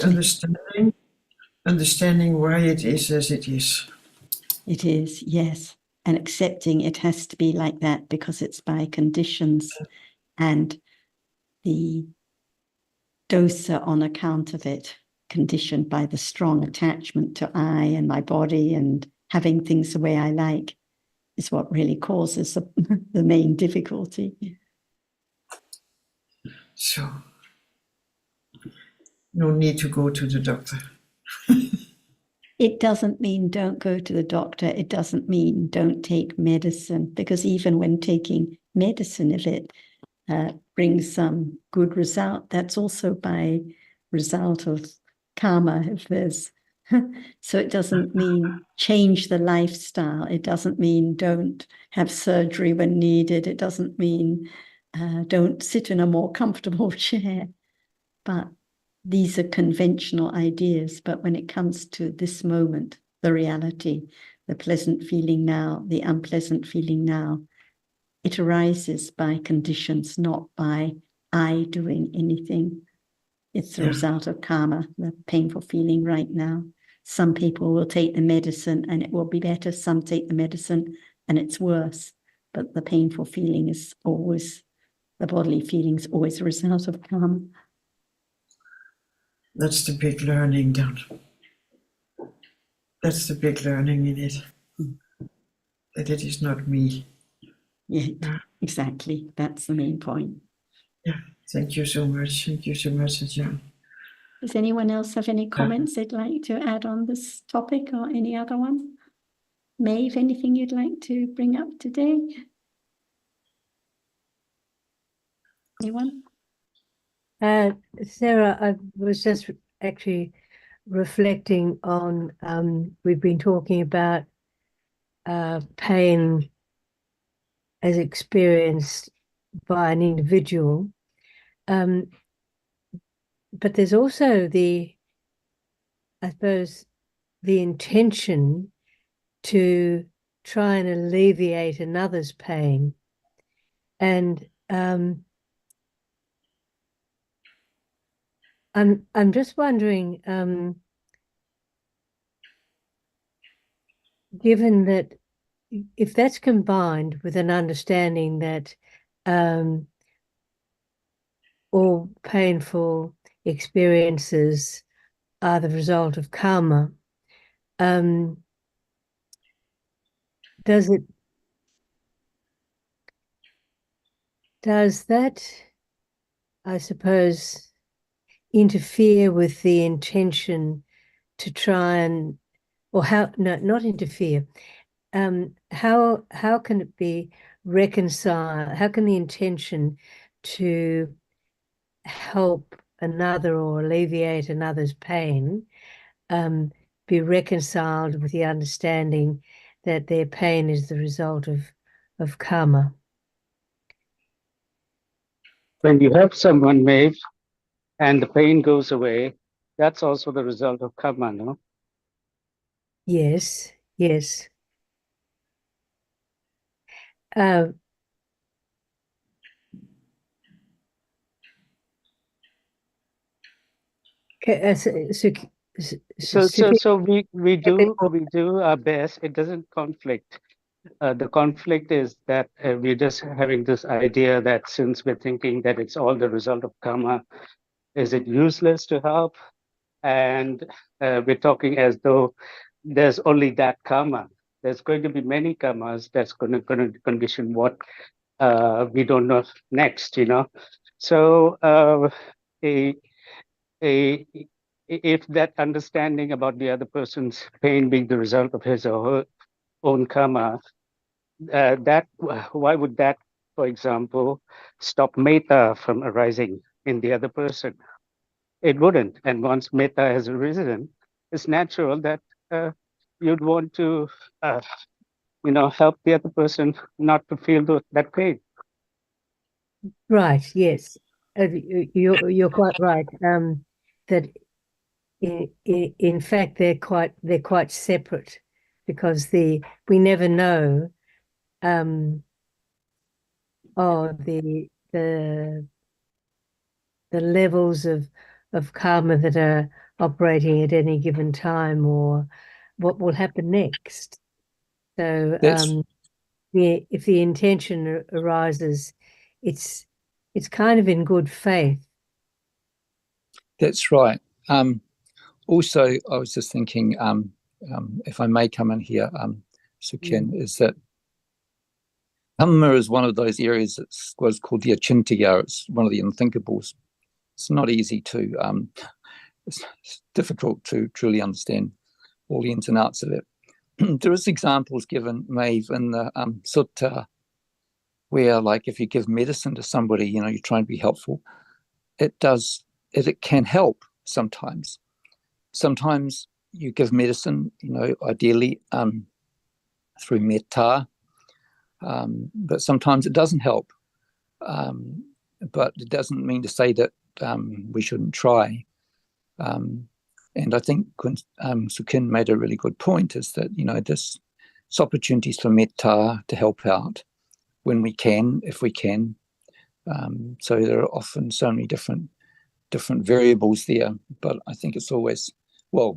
understanding why it is as it is. It is, yes. And accepting it has to be like that because it's by conditions and the dosa on account of it, conditioned by the strong attachment to I and my body and having things the way I like, is what really causes the main difficulty. So no need to go to the doctor. It doesn't mean don't go to the doctor. It doesn't mean don't take medicine, because even when taking medicine, if it brings some good result, that's also by result of karma. If there's so it doesn't mean change the lifestyle. It doesn't mean don't have surgery when needed. It doesn't mean don't sit in a more comfortable chair. But these are conventional ideas, but when it comes to this moment, the reality, the pleasant feeling now, the unpleasant feeling now, it arises by conditions, not by I doing anything. It's the result of karma, the painful feeling right now. Some people will take the medicine and it will be better. Some take the medicine and it's worse. But the painful feeling is always, the bodily feeling is always a result of karma. That's the big learning, Don. That's the big learning in it. That it is not me. Yeah, exactly. That's the main point. Yeah, thank you so much. Thank you so much, Ajahn. Does anyone else have any comments they'd like to add on this topic or any other one? Maeve, anything you'd like to bring up today? Anyone? Sarah, I was just actually reflecting on, we've been talking about pain as experienced by an individual. But there's also I suppose, the intention to try and alleviate another's pain. And I'm just wondering, given that if that's combined with an understanding that all painful experiences are the result of karma, does that, I suppose, interfere with the intention to try and, or how, no, not interfere. How can it be reconciled? How can the intention to help another or alleviate another's pain be reconciled with the understanding that their pain is the result of karma? When you help someone, Maeve, and the pain goes away, that's also the result of karma, no? Yes, yes. So we do our best. It doesn't conflict. The conflict is that we're just having this idea that since we're thinking that it's all the result of karma, is it useless to help? And we're talking as though there's only that karma. There's going to be many karmas that's going to condition what we don't know next, you know. So if that understanding about the other person's pain being the result of his or her own karma, why would that, for example, stop metta from arising in the other person? It wouldn't. And once metta has arisen, it's natural that you'd want to, help the other person not to feel that pain. Right. Yes, you're quite right. That in fact they're quite separate, because we never know the levels of karma that are operating at any given time, or what will happen next. So if the intention arises, it's kind of in good faith. That's right. Also, I was just thinking, if I may come in here, Sukin, is that Dhamma is one of those areas that's what's called the achintya. It's one of the unthinkables. It's not easy to, it's difficult to truly understand all the ins and outs of it. There is examples given, Maeve, in the sutta, where, like, if you give medicine to somebody, you're trying to be helpful, it can help sometimes. Sometimes you give medicine, ideally through metta, but sometimes it doesn't help. But it doesn't mean to say that we shouldn't try. And I think Sukin made a really good point, is that, this opportunities for metta to help out when we can, if we can. So there are often so many different variables there, but I think it's always, there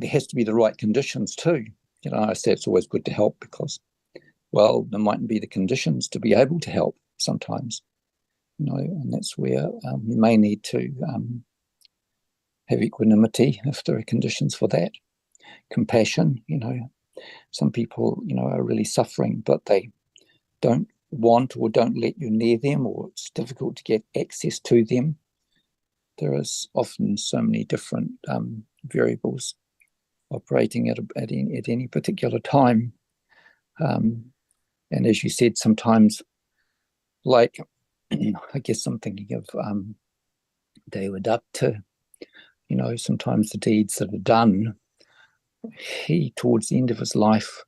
has to be the right conditions too. I say it's always good to help because, there mightn't be the conditions to be able to help sometimes, and that's where we may need to have equanimity if there are conditions for that. Compassion, some people, are really suffering, but they don't want or don't let you near them, or it's difficult to get access to them. There is often so many different variables operating at any particular time. And as you said, sometimes, like, I guess I'm thinking of Devadatta, sometimes the deeds that are done, he, towards the end of his life,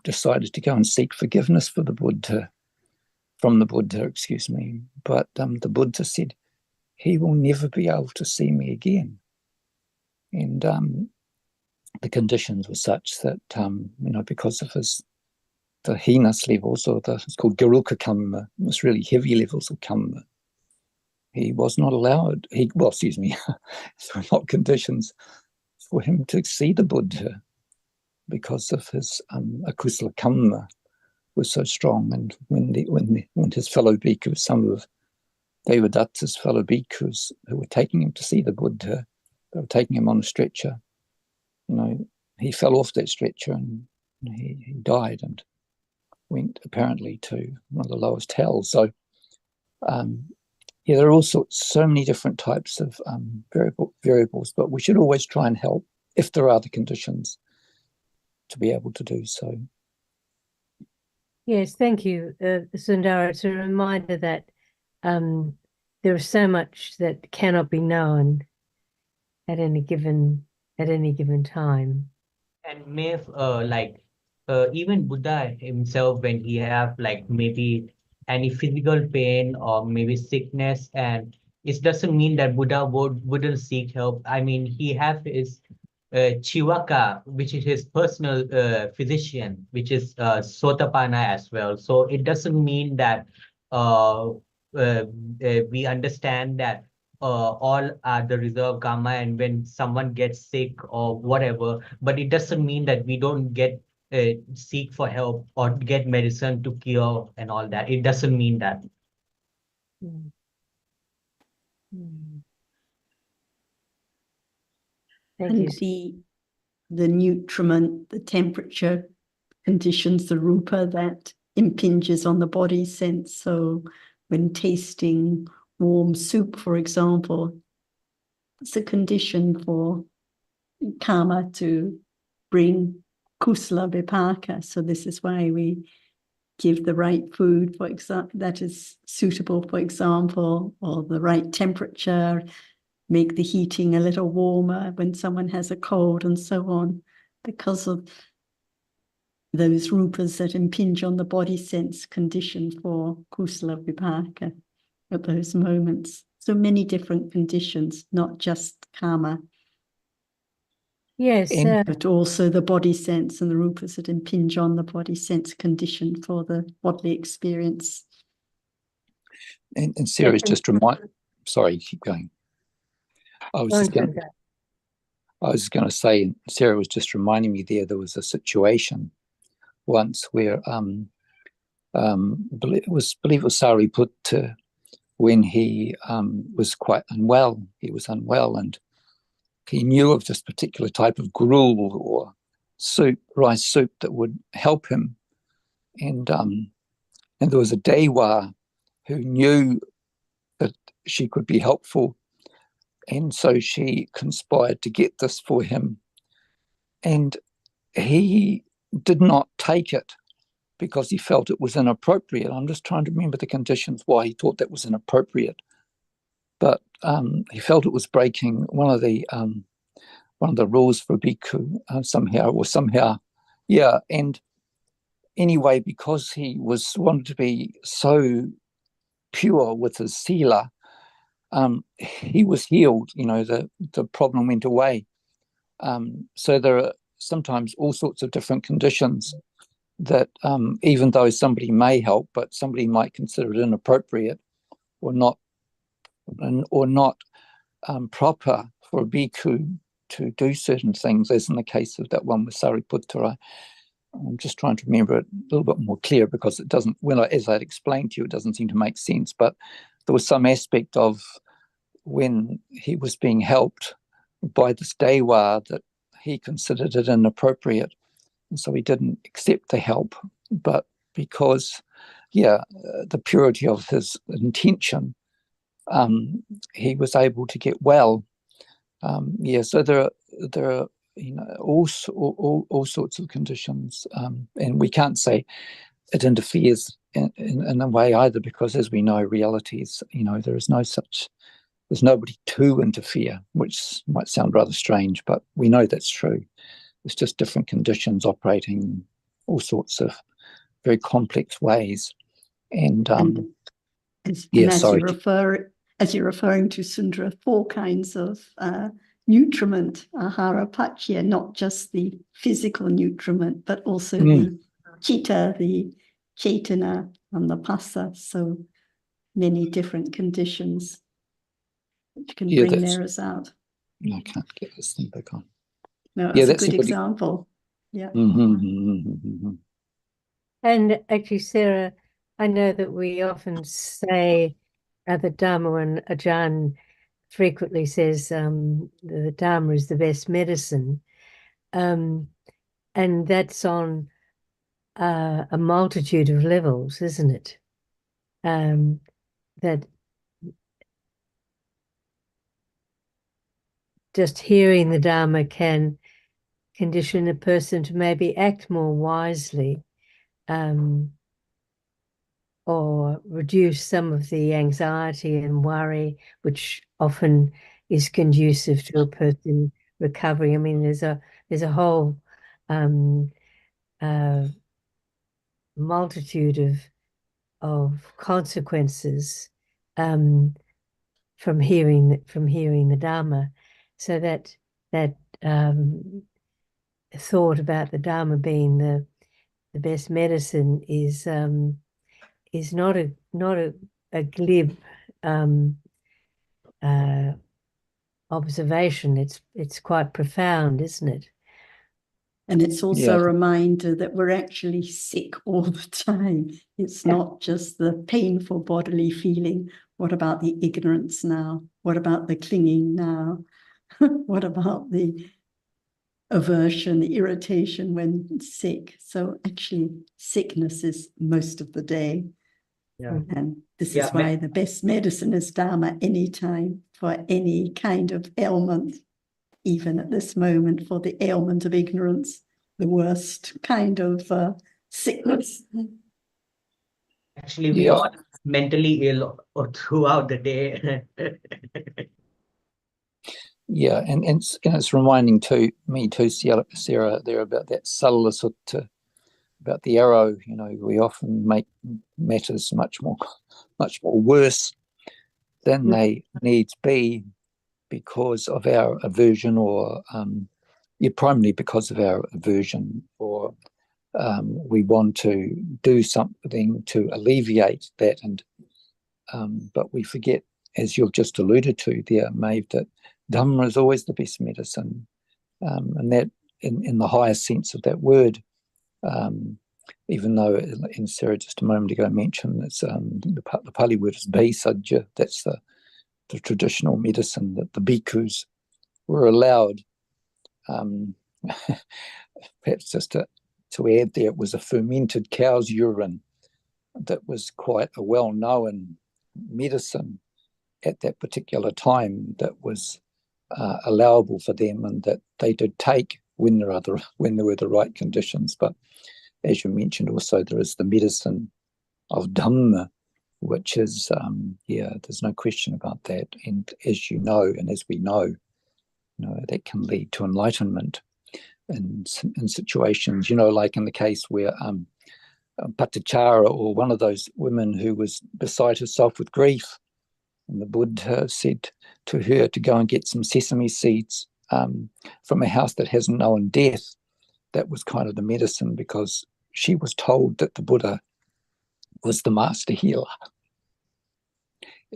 decided to go and seek forgiveness from the Buddha, But the Buddha said, he will never be able to see me again. And the conditions were such that, because of the heinous levels, or it's called Garuka Kamma, this really heavy levels of Kamma, he was not allowed, there were not conditions for him to see the Buddha because of his akusala Kamma was so strong. And when his fellow bhikkhus, some of Devadatta's fellow bhikkhus who were taking him to see the Buddha, they were taking him on a stretcher, he fell off that stretcher and he died and went apparently to one of the lowest hells. So there are so many different types of variables, but we should always try and help if there are the conditions to be able to do so. Yes, thank you, Sundara. It's a reminder that there is so much that cannot be known at any given time. And may even Buddha himself, when he have maybe any physical pain or maybe sickness, and it doesn't mean that Buddha wouldn't seek help. I mean, he have his Chivaka, which is his personal physician, which is Sotapanna as well. So it doesn't mean that we understand that all are the reserve karma, and when someone gets sick or whatever, but it doesn't mean that we don't get seek for help or get medicine to cure and all that. It doesn't mean that. Mm. Mm. Thank you. And the nutriment, the temperature conditions, the rupa that impinges on the body sense. So when tasting warm soup, for example, it's a condition for karma to bring kusala vipaka. So this is why we give the right food, for example, that is suitable, for example, or the right temperature, make the heating a little warmer when someone has a cold and so on, because of those rupas that impinge on the body sense condition for kusala vipaka at those moments. So many different conditions, not just karma. Yes, But also the body sense and the rupas that impinge on the body sense condition for the bodily experience. And Sarah's just sorry, keep going. I was going to say, Sarah was just reminding me there was a situation once where I believe it was Sariputta, when he was quite unwell. He was unwell and he knew of this particular type of gruel or soup, rice soup, that would help him. And there was a Dewa who knew that she could be helpful. And so she conspired to get this for him. And he did not take it because he felt it was inappropriate. I'm just trying to remember the conditions why he thought that was inappropriate. But he felt it was breaking one of the rules for a bhikkhu somehow. Yeah, and anyway, because he wanted to be so pure with his sila, he was healed. The problem went away. So there are sometimes all sorts of different conditions that even though somebody may help, but somebody might consider it inappropriate or not proper for a bhikkhu to do certain things, as in the case of that one with Sariputta. I'm just trying to remember it a little bit more clear, because it doesn't, as I'd explained to you, it doesn't seem to make sense. But there was some aspect of when he was being helped by this Dewa that he considered it inappropriate. And so he didn't accept the help. But because, the purity of his intention, he was able to get well. So there are all sorts of conditions, and we can't say it interferes in a way either, because as we know, realities, there's nobody to interfere, which might sound rather strange, but we know that's true. It's just different conditions operating in all sorts of very complex ways. And as you're referring to Sundara, 4 kinds of nutriment, ahara pachya, not just the physical nutriment, but also the chitta, the chetana, and the passa. So many different conditions which can bring theirs out. I can't get this thing back on. No, that's a good example. Yeah. And actually, Sarah, I know that we often say the Dhamma, and Ajahn frequently says the Dharma is the best medicine. And that's on a multitude of levels, isn't it? That just hearing the Dharma can condition a person to maybe act more wisely, or reduce some of the anxiety and worry, which often is conducive to a person recovery. I mean, there's a whole multitude of consequences from hearing the Dharma. So that thought about the Dharma being the best medicine is not a glib observation. It's quite profound, isn't it? And it's also a reminder that we're actually sick all the time. It's not just the painful bodily feeling. What about the ignorance now? What about the clinging now? What about the aversion, the irritation when sick? So actually, sickness is most of the day. Yeah. And this is why the best medicine is Dharma anytime, for any kind of ailment. Even at this moment, for the ailment of ignorance, the worst kind of sickness. Actually, we are mentally ill throughout the day. And it's reminding me too, Sarah, there about that Salala Sutta, about the arrow. We often make matters much more worse than they needs be, because of our aversion, or primarily because of our aversion, or we want to do something to alleviate that, and but we forget, as you've just alluded to there, Maeve, that Dhamma is always the best medicine, and that in the highest sense of that word, even though, and Sarah just a moment ago mentioned, it's the Pali word is Bhaisajja. That's the traditional medicine that the bhikkhus were allowed. Perhaps just to add there, it was a fermented cow's urine that was quite a well-known medicine at that particular time, that was allowable for them, and that they did take when there were the right conditions. But as you mentioned, also there is the medicine of Dhamma, which is, there's no question about that. And as you know, and as we know, that can lead to enlightenment in situations, like in the case where Patachara, or one of those women who was beside herself with grief, And the Buddha said to her to go and get some sesame seeds from a house that hasn't known death. That was kind of the medicine, because she was told that the Buddha was the master healer,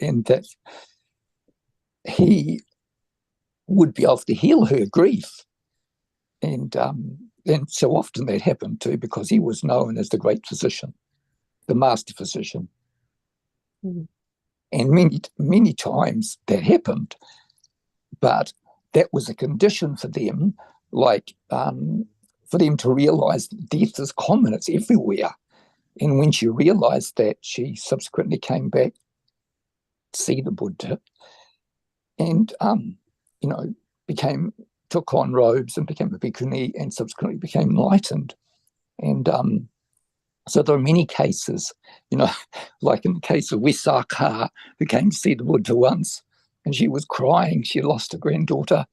and that he would be able to heal her grief. And so often that happened too, because he was known as the great physician, the master physician. Mm. And many, many times that happened, but that was a condition for them, like for them to realize that death is common, it's everywhere. And when she realized that, she subsequently came back to see the Buddha and, took on robes and became a bhikkhuni, and subsequently became enlightened. And so there are many cases, like in the case of Wisakha, who came to see the Buddha once, and she was crying. She had lost her granddaughter.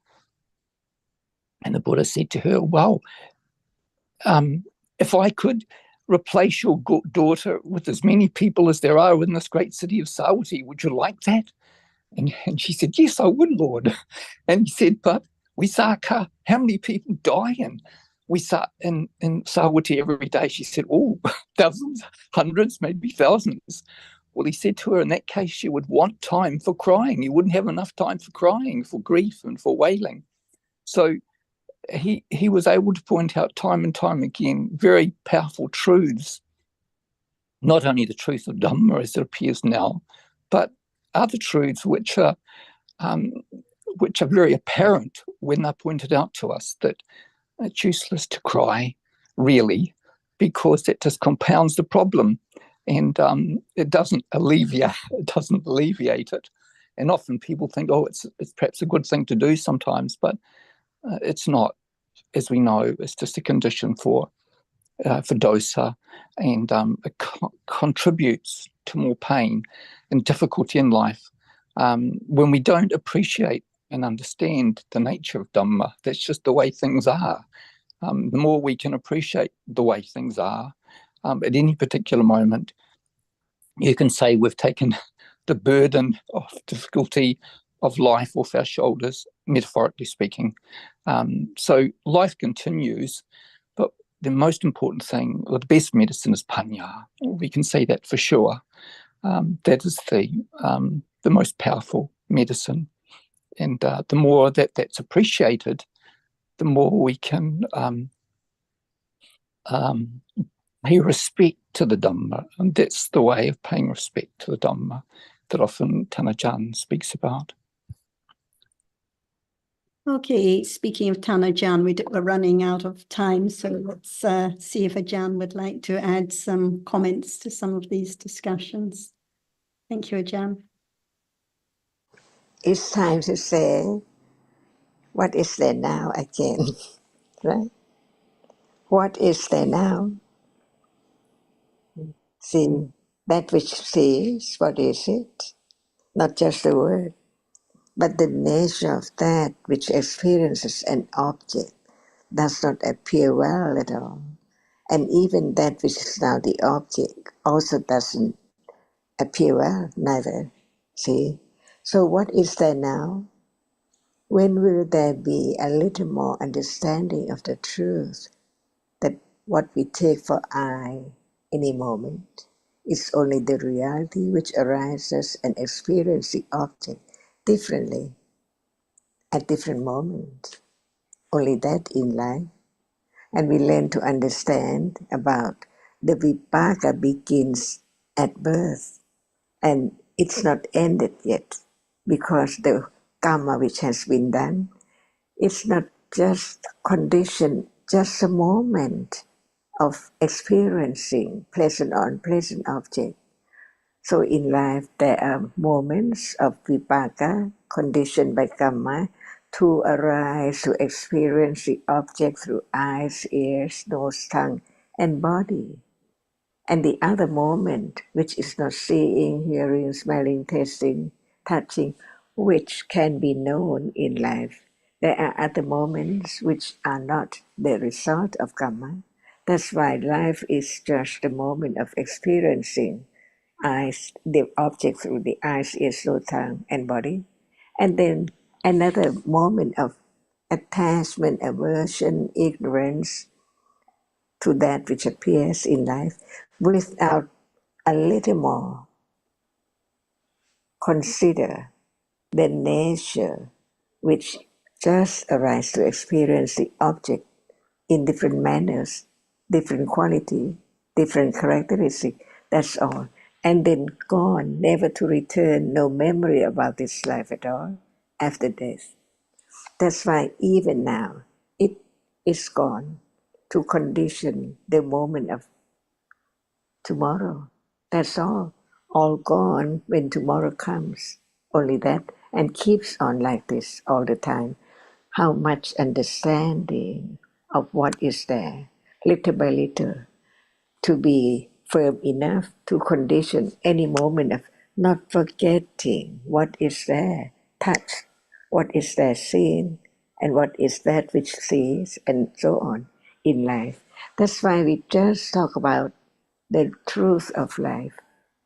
And the Buddha said to her, well, if I could replace your daughter with as many people as there are in this great city of Savatthi, would you like that? And she said, yes, I would, Lord. And he said, but Wisakha, how many people die in Savatthi every day? She said, oh, thousands, hundreds, maybe thousands. Well, he said to her, in that case, she would want time for crying. You wouldn't have enough time for crying, for grief and for wailing. So he was able to point out time and time again very powerful truths, not only the truth of Dhamma as it appears now, but other truths which are very apparent when they're pointed out to us, that it's useless to cry, really, because it just compounds the problem, and it doesn't alleviate it. And often people think, oh, it's perhaps a good thing to do sometimes, but it's not. As we know, it's just a condition for dosa, and it contributes to more pain and difficulty in life. When we don't appreciate and understand the nature of Dhamma, that's just the way things are. The more we can appreciate the way things are, at any particular moment, you can say we've taken the burden of difficulty of life off our shoulders, metaphorically speaking. So life continues, but the most important thing, or the best medicine, is panya. We can say that for sure. That is the most powerful medicine. And the more that's appreciated, the more we can pay respect to the Dhamma. And that's the way of paying respect to the Dhamma that often Tanajan speaks about. Okay, speaking of Tanajan, we're running out of time, so let's see if Ajahn would like to add some comments to some of these discussions. Thank you, Ajahn. It's time to say, what is there now again, right? What is there now? See, that which sees, what is it? Not just the word, but the nature of that which experiences an object does not appear well at all. And even that which is now the object also doesn't appear well, neither. See? So what is there now? When will there be a little more understanding of the truth that what we take for I any moment is only the reality which arises and experiences the object differently at different moments? Only that in life. And we learn to understand about the vipaka begins at birth, and it's not ended yet, because the karma which has been done, it's not just condition, just a moment of experiencing pleasant or unpleasant object. So in life there are moments of vipaka conditioned by karma to arise, to experience the object through eyes, ears, nose, tongue, and body. And the other moment, which is not seeing, hearing, smelling, tasting, touching, which can be known in life. There are other moments which are not the result of karma. That's why life is just a moment of experiencing eyes, the object through the eyes, ears, nose, tongue, and body. And then another moment of attachment, aversion, ignorance to that which appears in life without a little more consider the nature which just arises to experience the object in different manners, different quality, different characteristic. That's all. And then gone, never to return, no memory about this life at all after death. That's why even now it is gone to condition the moment of tomorrow. That's all. All gone when tomorrow comes. Only that, and keeps on like this all the time. How much understanding of what is there, little by little, to be firm enough to condition any moment of not forgetting what is there, touch, what is there seen, and what is that which sees, and so on in life. That's why we just talk about the truth of life,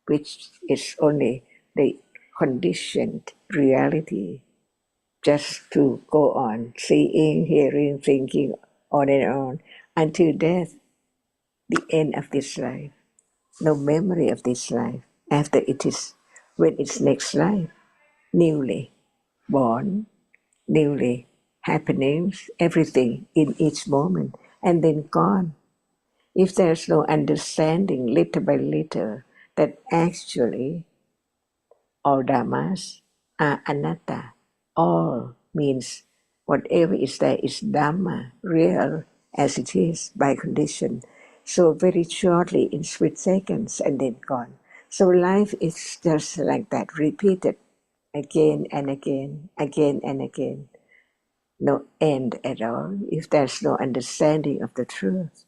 which is only the conditioned reality, just to go on seeing, hearing, thinking, on and on until death, the end of this life. No memory of this life after it is, when it's next life, newly born, newly happenings, everything in each moment, and then gone. If there's no understanding little by little that actually all dhammas are anatta, all means whatever is there is dhamma, real as it is by condition. So very shortly in split seconds and then gone. So life is just like that, repeated again and again, again and again. No end at all if there's no understanding of the truth.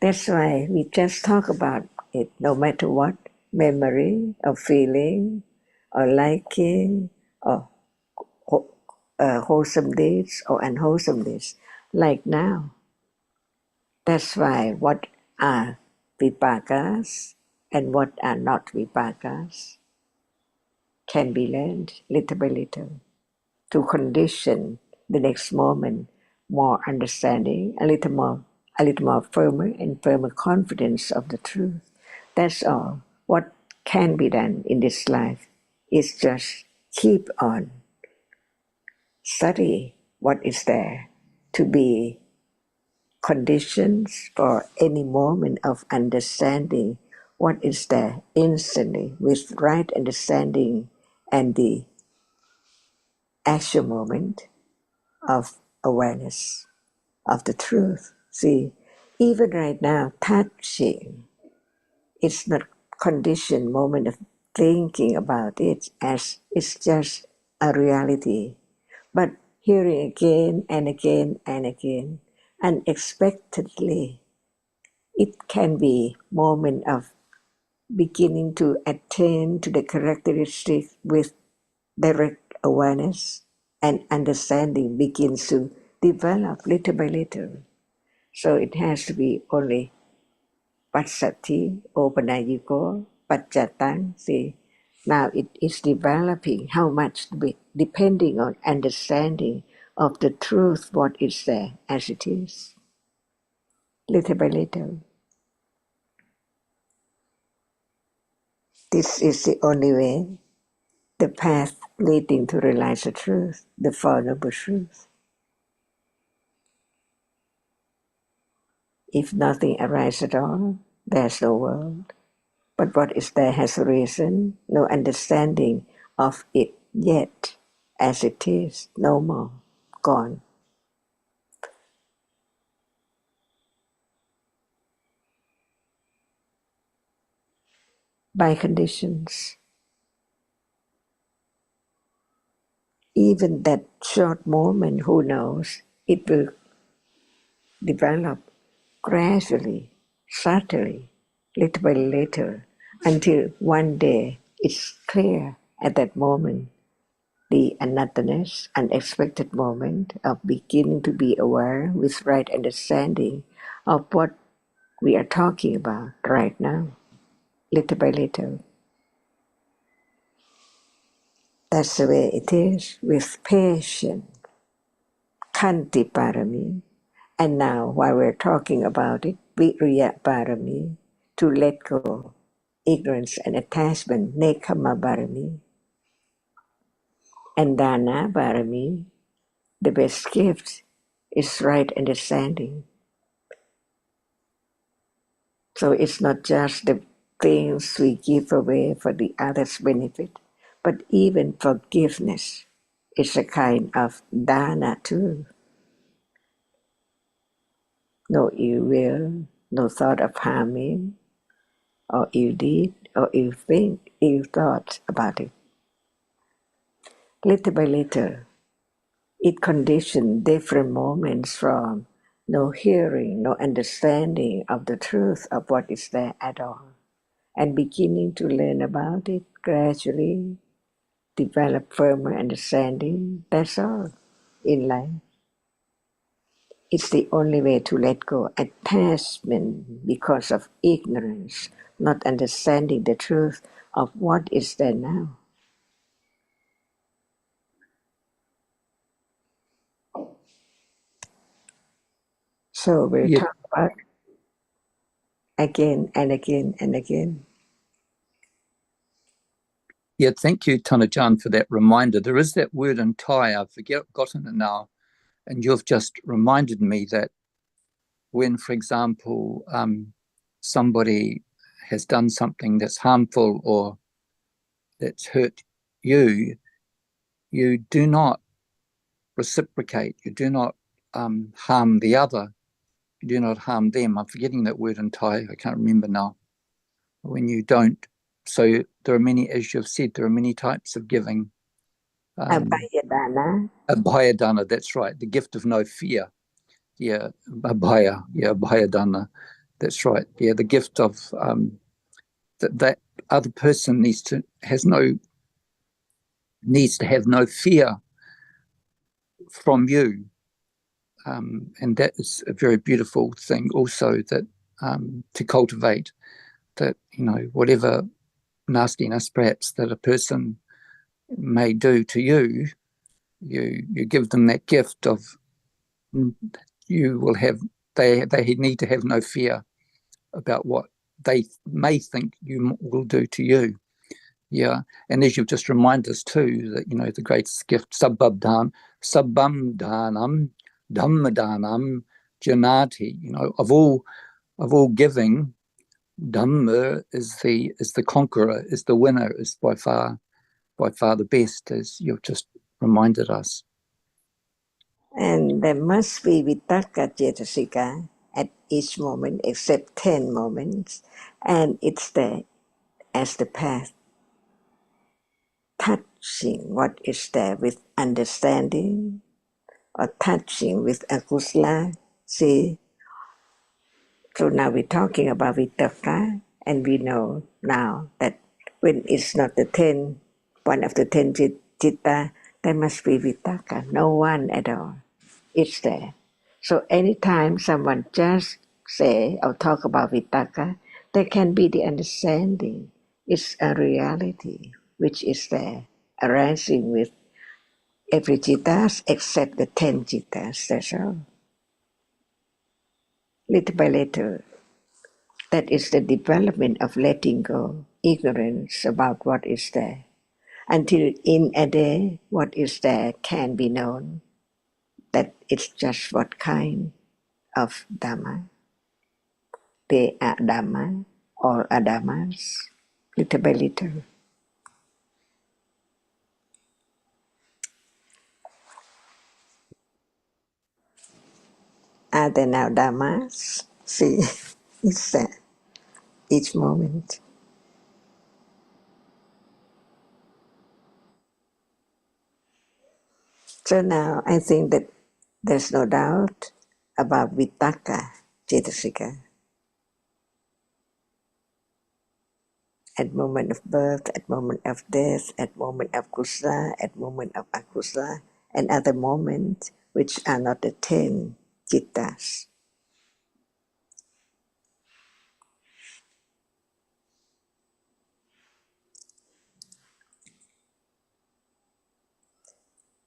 That's why we just talk about it no matter what, memory or feeling or liking or wholesome deeds or unwholesome deeds, like now. That's why what are vipakas and what are not vipakas can be learned little by little to condition the next moment more understanding, a little more firmer and firmer confidence of the truth. That's all. What can be done in this life is just keep on study what is there to be conditions for any moment of understanding what is there instantly with right understanding and the actual moment of awareness of the truth. See, even right now, touching, it's not conditioned moment of thinking about it as it's just a reality. But hearing again and again and again, unexpectedly, it can be moment of beginning to attain to the characteristic with direct awareness and understanding begins to develop little by little. So it has to be only Patsati, Opanayiko, Pachatang. See, now it is developing how much depending on understanding of the truth, what is there as it is, little by little. This is the only way, the path leading to realize the truth, the Four Noble Truths. If nothing arises at all, there's no world. But what is there has arisen, no understanding of it yet, as it is, no more, gone. By conditions. Even that short moment, who knows, it will develop gradually, subtly, little by little, until one day it's clear at that moment, the anatterness, unexpected moment of beginning to be aware with right understanding of what we are talking about right now. little by little. That's the way it is with patience, Khanti Parami. And now, while we're talking about it, Viriya Parami, to let go ignorance and attachment, Nekama Parami, and Dana Parami, the best gift is right understanding. So it's not just the things we give away for the other's benefit, but even forgiveness is a kind of dana too. No ill will, no thought of harming, or ill deed, or ill thoughts about it. Little by little, it conditioned different moments from no hearing, no understanding of the truth of what is there at all, and beginning to learn about it gradually, develop firmer understanding. That's all in life. It's the only way to let go attachment because of ignorance, not understanding the truth of what is there now. So we'll Yeah, talk about again and again and again. yeah. Thank you, Tanajan, for that reminder. There is that word in Thai. I've forgotten it now, and you've just reminded me that when, for example, somebody has done something that's harmful or that's hurt you, you do not reciprocate. You do not harm the other. You do not harm them. I'm forgetting that word in Thai. I can't remember now. When you don't. So there are many, as you've said, there are many types of giving. Abhayadana. Abhayadana, that's right. The gift of no fear. Yeah, Abhaya. Yeah, Abhayadana. That's right. Yeah, the gift of that other person needs to have no fear from you. And that is a very beautiful thing also that to cultivate, that, you know, whatever nastiness perhaps that a person may do to you, you give them that gift of you will have, they need to have no fear about what they may think you will do to you. Yeah, and as you've just reminded us too, that, you know, the greatest gift, sabbam dhanam, dhammadanam, janati. You know, of all giving, Dhamma is the conqueror, is the winner, is by far the best, as you've just reminded us. And there must be Vitakka Cetasika at each moment, except 10 moments. And it's there as the path, touching what is there with understanding, or touching with akusla. See, so now we're talking about Vitakka, and we know now that when it's not one of the 10 citta, there must be Vitakka, no one at all. It's there. So anytime someone just say or talk about Vitakka, there can be the understanding. It's a reality which is there, arising with every cittas except the 10 cittas, that's all. Little by little, that is the development of letting go, ignorance about what is there. Until in a day, what is there can be known, that it's just what kind of Dhamma. They are Dhamma, all are Dhammas, little by little. Are there now Dhammas? See, it's there, each moment. So now I think that there's no doubt about Vitakka Cetasika. At moment of birth, at moment of death, at moment of kusala, at moment of akusala, and other moments which are not the 10 cittas.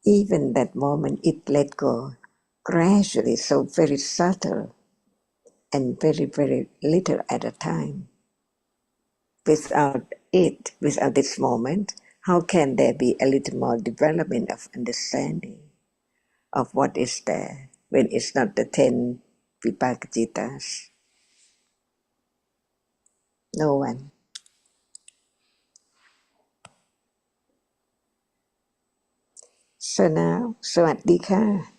even that moment it let go gradually, so very subtle and very, very little at a time. Without it, without this moment, how can there be a little more development of understanding of what is there when it's not the 10 Vipakajitas? No one. So now, สวัสดีค่ะ